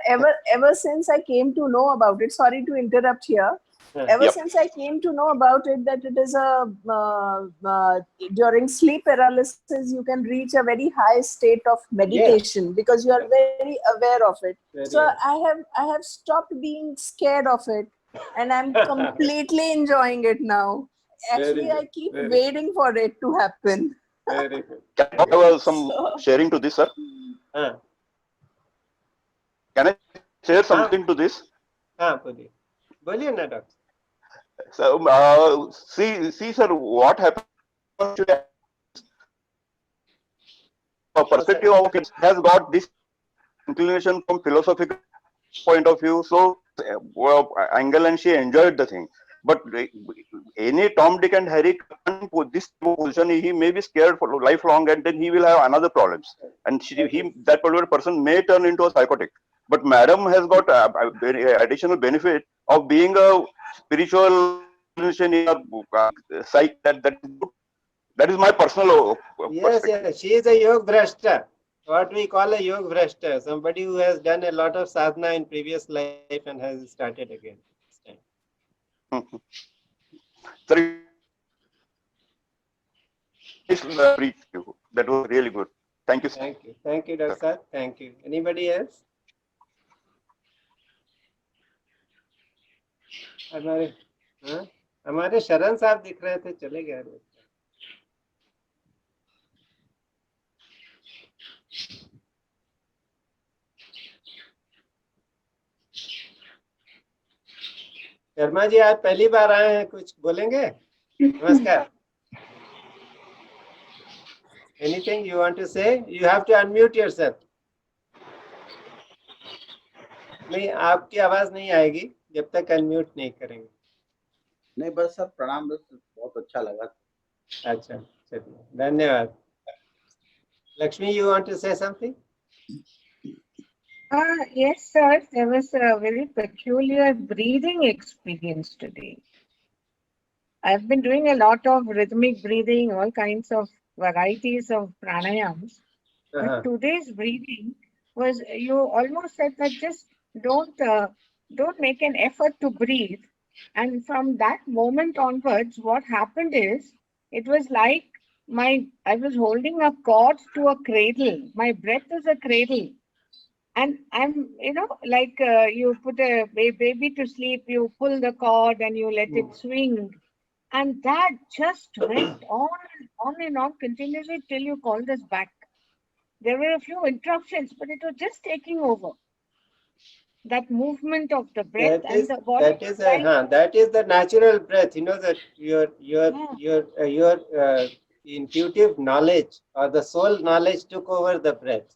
ever since I came to know about it, sorry to interrupt here. Ever Yep. since I came to know about it, that it is during sleep paralysis, you can reach a very high state of meditation because you are very aware of it. Very So aware. I have stopped being scared of it, and I'm completely enjoying it now. Actually, Very good, I keep very waiting for it to happen. Very good. Can I have some sharing to this, sir? हाँ, Can I share something to this? हाँ, बोलिए ना doctor. So, see, sir, what happens to a perspective of it has got this inclination from philosophical point of view. So, Angel and she enjoyed the thing. But any Tom, Dick, and Harry can't put this position. He may be scared for lifelong, and then he will have another problems. And that particular person may turn into a psychotic. But Madam has got additional benefit of being a spiritual in a psych. That is my personal Yes, perspective. she is a Yog Bhrashta. What we call a Yog Bhrashta, somebody who has done a lot of sadhana in previous life and has started again. Sir, that was really good. Thank you, sir. Thank you, Dr. Sir. Thank you. Anybody else? हमारे शरण साहब दिख रहे थे, चले गए. शर्मा जी, आज पहली बार आए हैं, कुछ बोलेंगे? नमस्कार. Anything you want to say? You have to unmute yourself. नहीं, आपकी आवाज नहीं आएगी जब तक अनम्यूट नहीं करेंगे. नहीं, बस सर प्रणाम, बस बहुत अच्छा लगा. अच्छा, चलिए, धन्यवाद. Lakshmi, you want to say something? Yes, sir. There was a very peculiar breathing experience today. I've been doing a lot of rhythmic breathing, all kinds of varieties of pranayams. But today's breathing was, you almost said that just don't make an effort to breathe. And from that moment onwards, what happened is, it was like I was holding a cord to a cradle. My breath is a cradle. And I'm, like you put a baby to sleep, you pull the cord and you let it swing. And that just went on and on continuously till you called us back. There were a few interruptions, but it was just taking over. That movement of the breath and the body. That is the natural breath. You know that your intuitive knowledge or the soul knowledge took over the breath.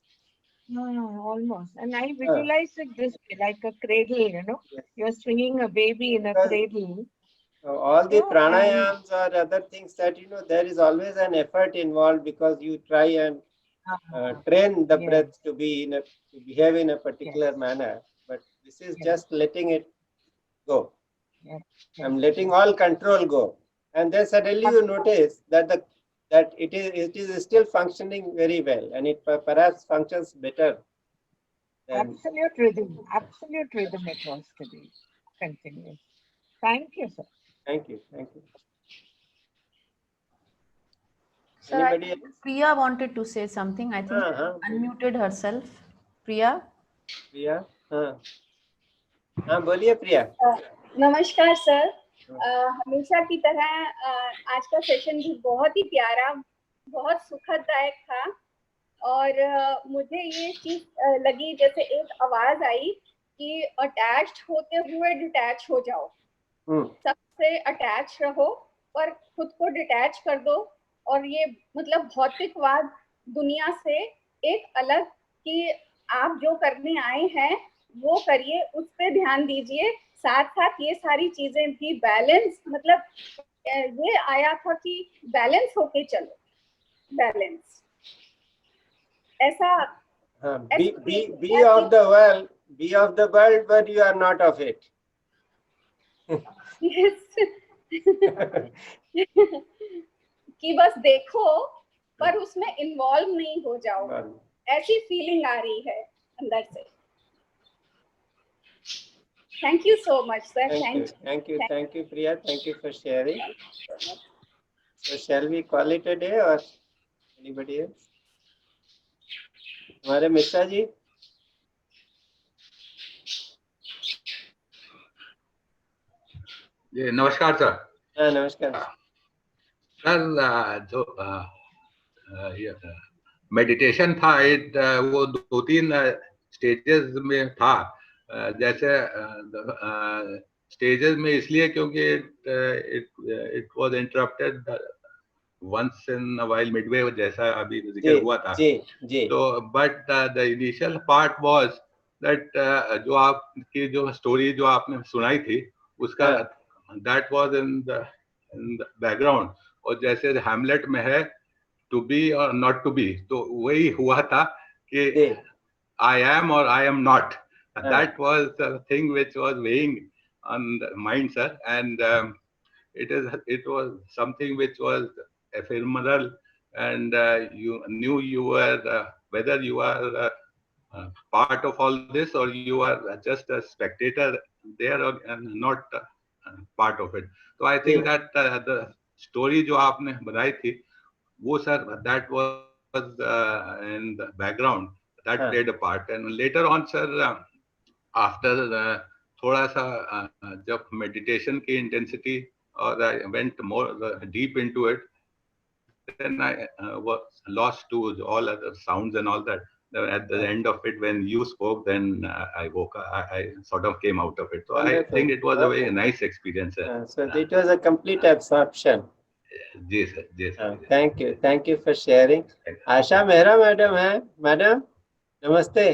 Almost. And I visualize it this way, like a cradle, Yes. You're swinging a baby in a cradle. All the pranayams or other things that, there is always an effort involved because you try and train the breath to behave in a particular manner. But This is Yes. just letting it go. Yes. I'm letting all control go, and then suddenly you notice that it is still functioning very well, and it perhaps functions better than. Absolute rhythm it was today. Continuous. Thank you, sir. Thank you. Thank you. Sir, I Anybody think else? Priya wanted to say something. I think she unmuted herself. Priya? प्रिया, हाँ हाँ बोलिए प्रिया। नमस्कार sir. हमेशा की तरह आज का session भी बहुत ही प्यारा, बहुत सुखददायक था। और मुझे ये चीज लगी, जैसे एक आवाज आई कि अटैच्ड होते हुए डिटैच हो जाओ। सबसे अटैच रहो पर खुद को डिटैच कर दो, और ये मतलब भौतिकवाद दुनिया से एक अलग, कि आप जो करने आए हैं वो करिए, उस पे ध्यान दीजिए। साथ साथ ये सारी चीजें भी बैलेंस, मतलब ये आया था कि बैलेंस होके चलो, बैलेंस ऐसा। हाँ, be of the world but you are not of it. कि बस देखो पर उसमें इन्वॉल्व नहीं हो जाओ, ऐसी फीलिंग आ रही है अंदर से। Thank you so much, sir. Thank you, Priya. Thank you for sharing. So shall we call it a day or anybody else? हमारे मिश्रा जी। जी नमस्कार सर। हाँ नमस्कार सर। जो मेडिटेशन था, वो 2-3 स्टेजेस में था। जैसे स्टेजेस में इसलिए क्योंकि it was interrupted once in a while midway, जैसा अभी जिक्र हुआ था। तो but the initial part was that जो आपकी जो स्टोरी जो आपने सुनाई थी उसका that was in the background, और जैसे हैमलेट में है टू बी और नॉट टू बी, तो वही हुआ था कि आई एम और I am not. That was the thing which was weighing on the mind, sir, and it was something which was ephemeral, and you knew you were whether you are part of all this or you are just a spectator there or not part of it. So I think that the story जो आपने बताई थी वो sir, that was in the background, that played a part, and later on sir, after थोड़ा सा जब meditation की intensity और I went more deep into it, then I was lost to all other sounds and all that. At the end of it, when you spoke, then I woke up, I sort of came out of it. So I think it was a very nice experience. So it was a complete absorption. Yes, sir. Yes, sir. Thank you for sharing. Asha Mehra madam है, madam नमस्ते।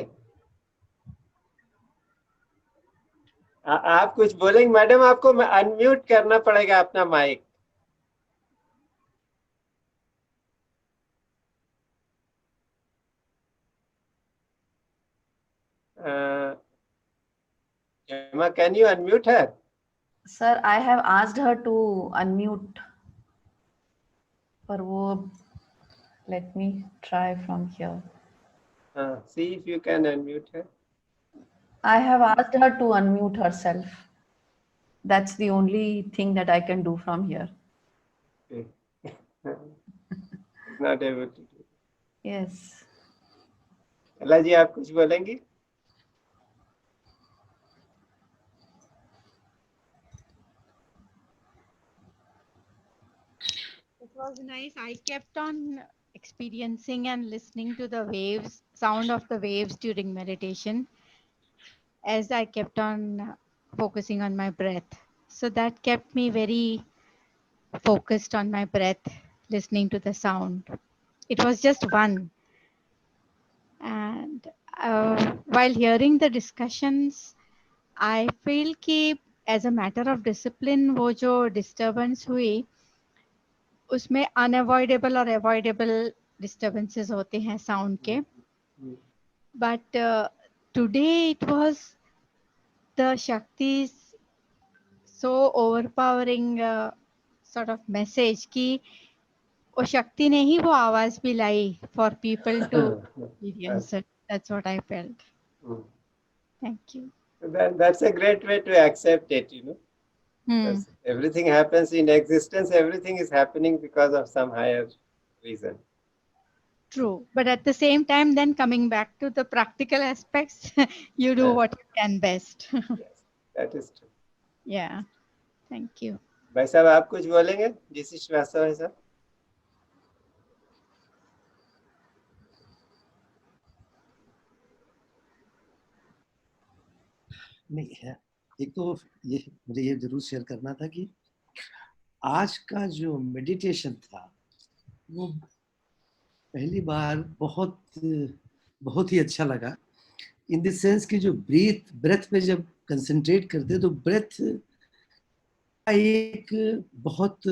आप कुछ बोलेंगे madam? आपको unmute करना पड़ेगा अपना mic. Emma, can you unmute her? Sir, I have asked her to unmute. पर वो, let me try from here. See if you can unmute her. I have asked her to unmute herself. That's the only thing that I can do from here. Not able to do. Yes. कला जी आप कुछ बोलेंगी? It was nice. I kept on experiencing and listening to the waves, sound of the waves during meditation, as I kept on focusing on my breath. So that kept me very focused on my breath, listening to the sound. It was just one. And while hearing the discussions, I feel कि as a matter of discipline, वो जो disturbance हुई, उसमें unavoidable और avoidable disturbances होते हैं sound के. But today it was the Shakti's so overpowering sort of message कि वो शक्ति ने ही वो आवाज भी लाई for people to experience it. That's what I felt. Thank you. That's a great way to accept it, you know. Because everything happens in existence, everything is happening because of some higher reason. True. But at the same time, then coming back to the practical aspects, you do what you can best. Yes, that is true. Yeah. Thank you. भाई साहब आप कुछ बोलेंगे जिस श्रीवास्तव है sir? नहीं है, एक तो ये मुझे ये जरूर शेयर करना था कि आज का जो मेडिटेशन था वो पहली बार बहुत ही अच्छा लगा, इन द सेंस कि जो ब्रेथ पे जब कंसंट्रेट करते तो ब्रेथ एक बहुत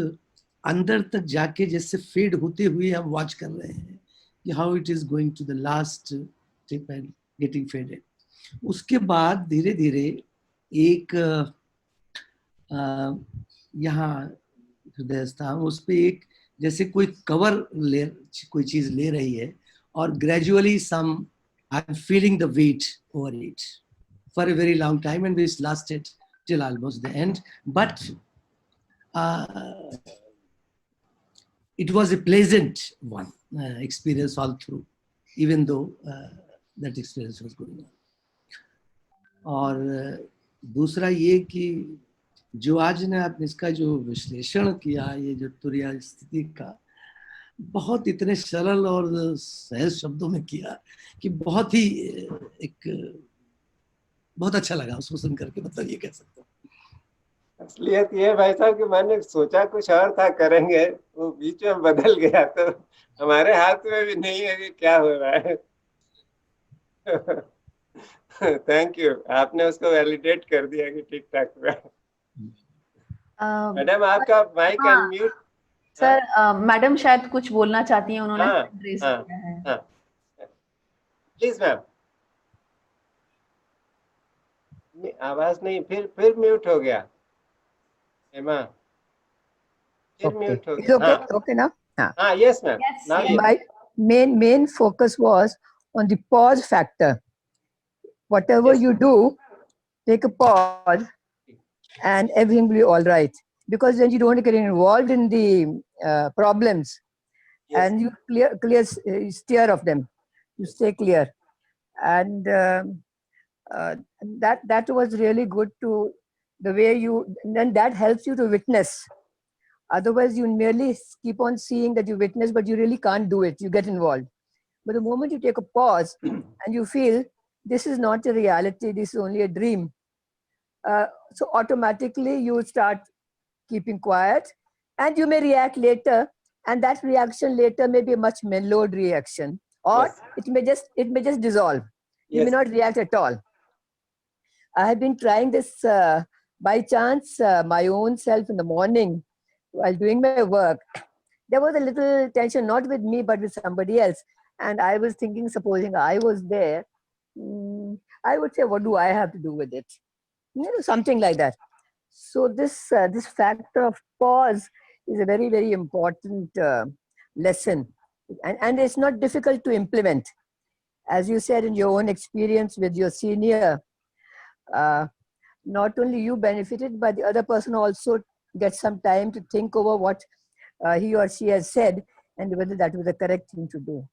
अंदर तक जाके जैसे फेड होते हुए हम वॉच कर रहे हैं कि how it is going to the last tip and getting faded. उसके बाद धीरे धीरे एक यहाँ हृदय स्थान उस पे एक जैसे कोई कवर कोई चीज ले रही है और gradually some I am feeling the weight over it for a very long time and this lasted till almost the end, but it was a pleasant one experience all through, even though that experience was going on. और दूसरा ये कि जो आज ने आपने इसका जो विश्लेषण किया, ये जो तुरीय स्थिति का बहुत इतने सरल और सहज शब्दों में किया कि बहुत ही बहुत अच्छा लगा उसको सुन करके, मतलब ये कह सकता हूँ। असलियत ये भाई साहब कि मैंने सोचा कुछ और था करेंगे, वो बीच में बदल गया, तो हमारे हाथ में भी नहीं है कि क्या हो रहा है। थैंक यू, आपने उसको वैलिडेट कर दिया कि ठीक ठाक हुआ। मैडम आपका माइक अनम्यूट। सर मैडम शायद कुछ बोलना चाहती हैं, उन्होंने प्लीज मैम। आवाज नहीं, फिर म्यूट हो गया एमा, फिर म्यूट हो गया। Okay now? Yes ma'am. Now My main focus was on the pause factor. Whatever you do, take a pause and everything will be all right. Because then you don't get involved in the problems, and you steer of them. You stay clear, and that was really good to the way you. Then that helps you to witness. Otherwise, you merely keep on seeing that you witness, but you really can't do it. You get involved. But the moment you take a pause and you feel this is not a reality, this is only a dream, so automatically you start keeping quiet, and you may react later, and that reaction later may be a much mellowed reaction, or it may just dissolve. You may not react at all. I have been trying this by chance, my own self in the morning while doing my work. There was a little tension, not with me, but with somebody else. And I was thinking, supposing I was there, I would say, what do I have to do with it? You know, something like that. So this factor of pause is a very, very important lesson. And it's not difficult to implement. As you said in your own experience with your senior, not only you benefited, but the other person also gets some time to think over what he or she has said and whether that was the correct thing to do.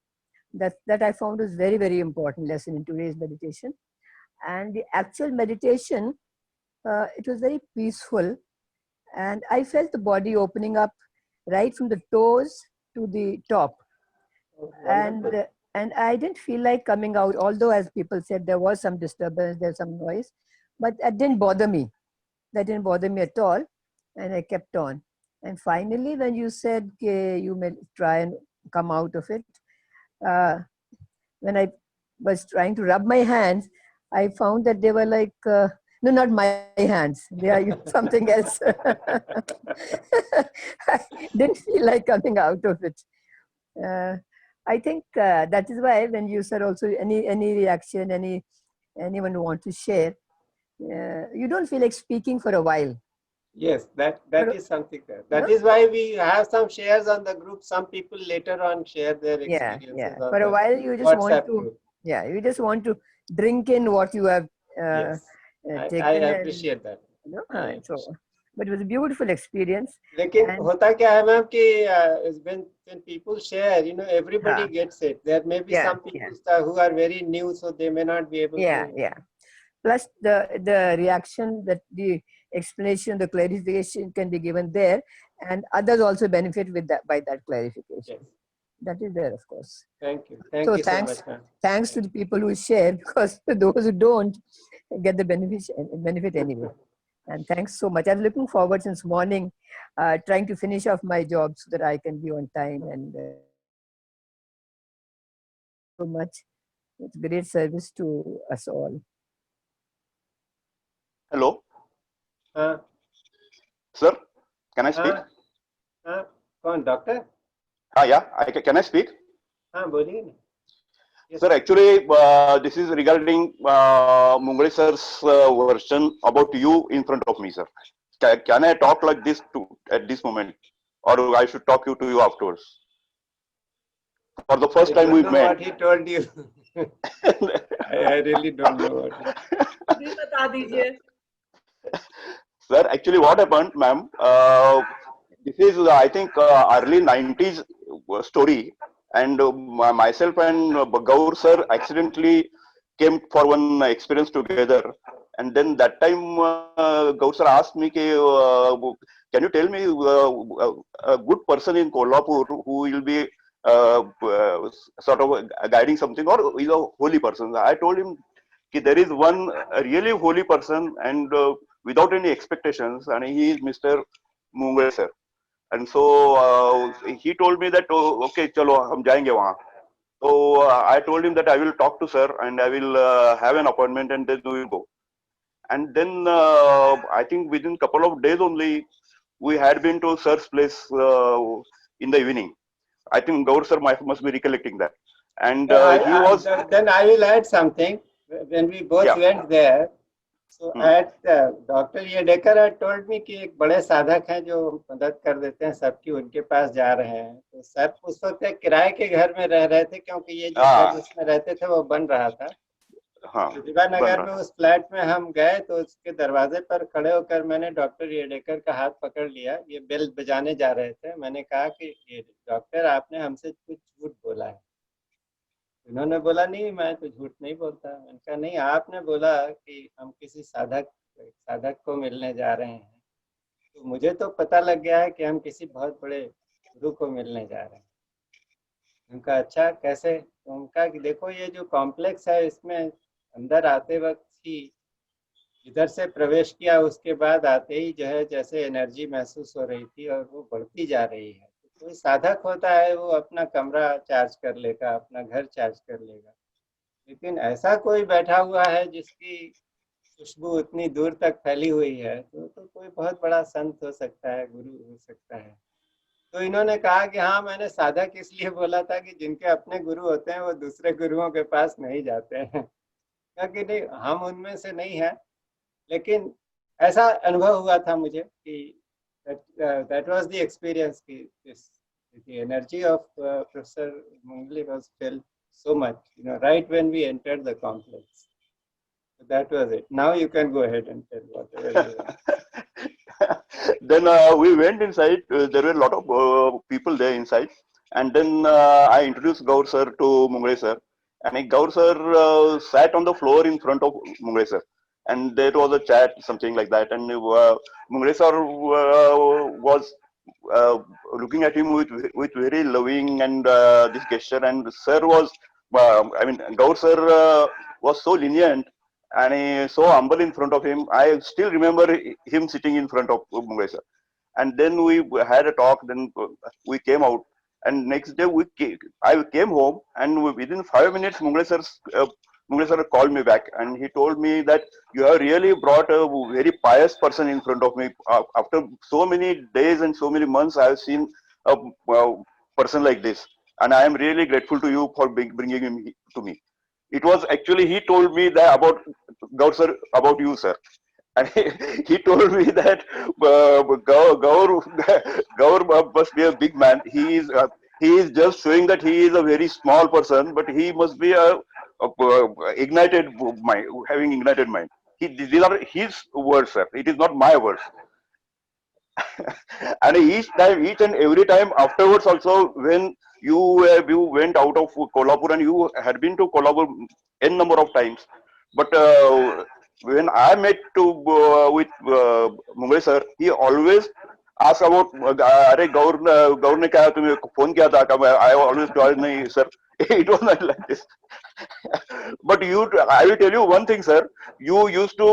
That I found was very, very important lesson in today's meditation. And the actual meditation, it was very peaceful, and I felt the body opening up right from the toes to the top. And I didn't feel like coming out, although as people said, there was some disturbance, there's some noise, but that didn't bother me. That didn't bother me at all, and I kept on. And finally, when you said you may try and come out of it, when I was trying to rub my hands, I found that they were like, no, not my hands. They are something else. I didn't feel like coming out of it. I think that is why when you said also any reaction, anyone who wants to share, you don't feel like speaking for a while. Yes, that is something there. That is why we have some shares on the group. Some people later on share their experiences. Yeah. On For a the while, you just want WhatsApp to. group. Yeah, you just want to drink in what you have Yes, taken. I appreciate that. So, but it was a beautiful experience. लेकिन होता क्या है ma'am कि when people share, everybody gets it. There may be some people who are very new, so they may not be able to. Yeah. Plus the reaction, that the explanation, the clarification can be given there, and others also benefit with that by that clarification. Yes. That is there, of course. Thank you. Thank you so much, ma'am. Thanks to the people who share, because those who don't get the benefit anyway. And thanks so much. I'm looking forward since morning, trying to finish off my job so that I can be on time. And so much. It's great service to us all. Hello. Sir, can I speak? कौन doctor? Yeah. Can I speak? बोलिए ना. Yes. Sir, actually, this is regarding Mungle sir's version about you in front of me, sir. Can I talk like this at this moment, or I should talk to you afterwards? For the first time we met. What he told you. I really don't know what. Sir, actually, what happened, ma'am? This is, I think, early 90s story. And myself and Gaur sir accidentally came for one experience together. And then that time, Gaur sir asked me, can you tell me a good person in Kolhapur who will be sort of guiding something, or is a holy person? I told him there is one really holy person, and without any expectations, and he is Mr. Mungle sir. And so he told me that, okay, chalo, hum jayenge wahan. So I told him that I will talk to sir and I will have an appointment, and then we will go. And then I think within a couple of days only, we had been to sir's place in the evening. I think Gaur sir must be recollecting that. And he was. Then I will add something. When we both went there, so at Dr. Yedekar had told me कि एक बड़े साधक हैं जो मदद कर देते हैं सबकी, उनके पास जा रहे हैं. तो सर उस वक्त किराए के घर में रह रहे थे, क्योंकि ये जो घर जिसमें रहते थे वो बन रहा था. प्रतिभा नगर में उस फ्लैट में हम गए, तो उसके दरवाजे पर खड़े होकर मैंने डॉक्टर येडेकर का हाथ पकड़ लिया. ये बेल बजाने जा रहे थे. मैंने कहा कि ये डॉक्टर, आपने हमसे कुछ झूठ बोला है. उन्होंने बोला, नहीं मैं तो झूठ नहीं बोलता. मैंने कहा, नहीं आपने बोला कि हम किसी साधक को मिलने जा रहे हैं. तो मुझे तो पता लग गया है कि हम किसी बहुत बड़े गुरु को मिलने जा रहे हैं. उनका अच्छा कैसे? तो उनका कि देखो ये जो कॉम्प्लेक्स है, इसमें अंदर आते वक्त ही इधर से प्रवेश किया, उसके बाद आते ही जो है जैसे एनर्जी महसूस हो रही थी और वो बढ़ती जा रही है. कोई साधक होता है वो अपना कमरा चार्ज कर लेगा, अपना घर चार्ज कर लेगा, लेकिन ऐसा कोई बैठा हुआ है जिसकी खुशबू उतनी दूर तक फैली हुई है, तो कोई बहुत बड़ा संत हो सकता है, गुरु हो सकता है. तो इन्होंने कहा कि हाँ, मैंने साधक इसलिए बोला था कि जिनके अपने गुरु होते हैं वो दूसरे गुरुओं के पास नहीं जाते हैं. क्योंकि नहीं, हम उनमें से नहीं है, लेकिन ऐसा अनुभव हुआ था मुझे कि that was the experience. The energy of Professor Mungle was felt so much, right when we entered the complex. So that was it. Now you can go ahead and tell whatever you want. Then we went inside. There were a lot of people there inside, and then I introduced Gaur sir to Mungle sir, and Gaur sir sat on the floor in front of Mungle sir. And there was a chat, something like that. And Mungle sir was looking at him with very loving and this gesture. And sir was, Gaur sir was so lenient and so humble in front of him. I still remember him sitting in front of Mungle sir. And then we had a talk. Then we came out. And next day I came home. And within 5 minutes, Mungle sir called me back, and he told me that you have really brought a very pious person in front of me. After so many days and so many months, I have seen a person like this, and I am really grateful to you for bringing him to me. It was actually, he told me that about Gaur sir, about you, sir. And he told me that Gaur must be a big man. He is just showing that he is a very small person, but he must be a ignited mind, having ignited mind. These are his words, sir. It is not my words. And each and every time afterwards, also when you went out of Kolhapur, and you had been to Kolhapur n number of times, but when I met with Mungle sir, he always asked about, "Are Gaur ne kya tumhe phone kiya tha?" I always told, "Nahi sir, it was not like this." But I will tell you one thing, sir. You used to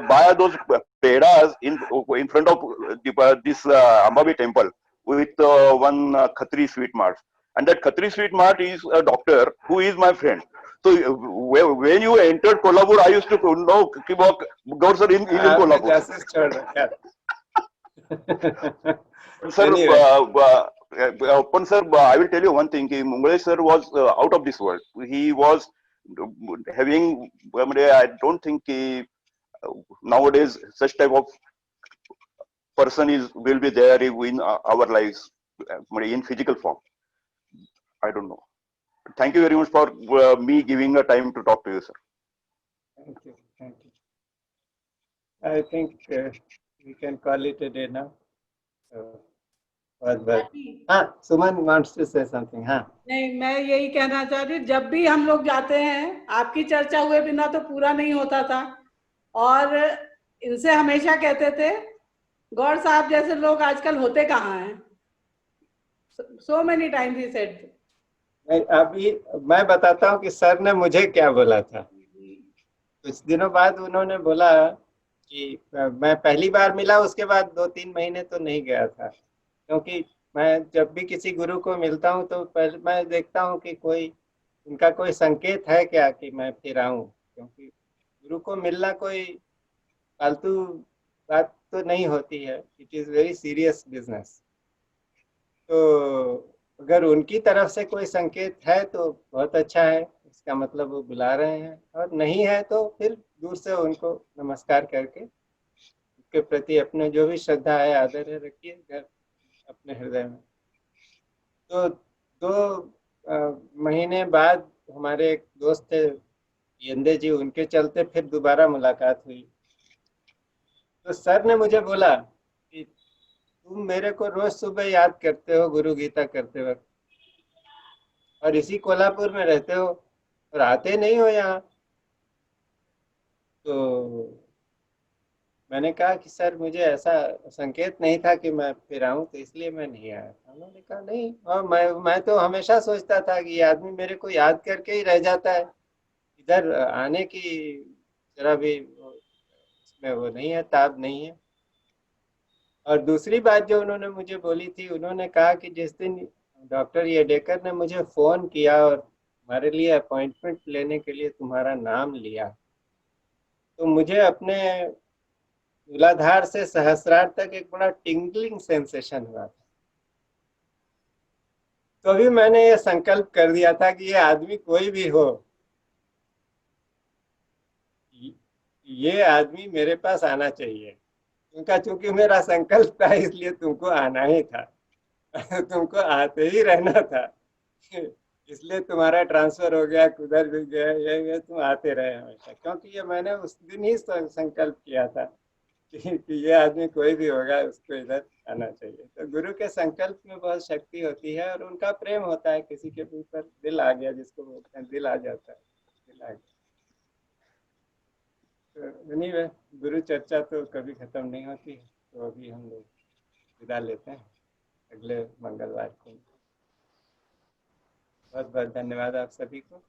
buy those pedas in front of this Ambabi temple with one Khatri Sweet Mart, and that Khatri Sweet Mart is a doctor who is my friend. So when you entered Kolhapur, I used to know Gaur sir is in Kolhapur. Sir, sir, I will tell you one thing. Mungle sir was out of this world. He was having, I don't think nowadays such type of person will be there in our lives in physical form. I don't know. Thank you very much for me giving a time to talk to you, sir. Thank you. Thank you. I think we can call it a day now. हाँ, सुमन wants to say something. हाँ. नहीं, मैं यही कहना चाह रही हूँ, जब भी हम लोग जाते हैं आपकी चर्चा हुए बिना तो पूरा नहीं होता था, और इनसे हमेशा कहते थे गौर साहब जैसे लोग आजकल होते कहाँ हैं. So many times he said. अभी मैं बताता हूँ कि सर ने मुझे क्या बोला था. कुछ दिनों बाद उन्होंने बोला कि मैं पहली बार मिला, उसके बाद 2-3 महीने तो नहीं गया था, क्योंकि मैं जब भी किसी गुरु को मिलता हूँ तो पहले मैं देखता हूँ कि उनका कोई संकेत है क्या कि मैं फिर आऊँ, क्योंकि गुरु को मिलना कोई फालतू बात तो नहीं होती है. It is very serious business. तो अगर उनकी तरफ से कोई संकेत है तो बहुत अच्छा है, इसका मतलब वो बुला रहे हैं, और नहीं है तो फिर दूर से उनको नमस्कार करके उसके प्रति अपने जो भी श्रद्धा है, आदर है, रखिए घर अपने हृदय में. तो 2 महीने बाद हमारे एक दोस्त थे यंदे जी, उनके चलते फिर दोबारा मुलाकात हुई. तो सर ने मुझे बोला कि तुम मेरे को रोज सुबह याद करते हो गुरु गीता करते वक्त, और इसी कोल्हापुर में रहते हो और आते नहीं हो यहाँ. तो मैंने कहा कि सर मुझे ऐसा संकेत नहीं था कि मैं फिर आऊँ, तो इसलिए मैं नहीं आया था. उन्होंने कहा नहीं, और मैं तो हमेशा सोचता था कि ये आदमी मेरे को याद करके ही रह जाता है, इधर आने की जरा भी इसमें वो नहीं है, ताब नहीं है. और दूसरी बात जो उन्होंने मुझे बोली थी, उन्होंने कहा कि जिस दिन डॉक्टर येडेकर ने मुझे फ़ोन किया और हमारे लिए अपॉइंटमेंट लेने के लिए तुम्हारा नाम लिया, तो मुझे अपने मूलाधार से सहस्रार तक एक बड़ा टिंगलिंग सेंसेशन हुआ था. तो अभी मैंने ये संकल्प कर दिया था कि ये आदमी कोई भी हो, ये आदमी मेरे पास आना चाहिए. उनका चूंकि मेरा संकल्प था इसलिए तुमको आना ही था, तुमको आते ही रहना था, इसलिए तुम्हारा ट्रांसफर हो गया, उधर भी गया, ये तुम आते रहे हमेशा. क्योंकि ये मैंने उस दिन ही संकल्प किया था कि ये आदमी कोई भी होगा उसको इधर आना चाहिए. तो गुरु के संकल्प में बहुत शक्ति होती है, और उनका प्रेम होता है. किसी के ऊपर दिल आ गया, जिसको बोलते हैं दिल आ जाता है, दिल आ गया. तो एनीवे, गुरु चर्चा तो कभी खत्म नहीं होती है. तो अभी हम लोग विदा लेते हैं अगले मंगलवार को. बहुत बहुत धन्यवाद आप सभी को.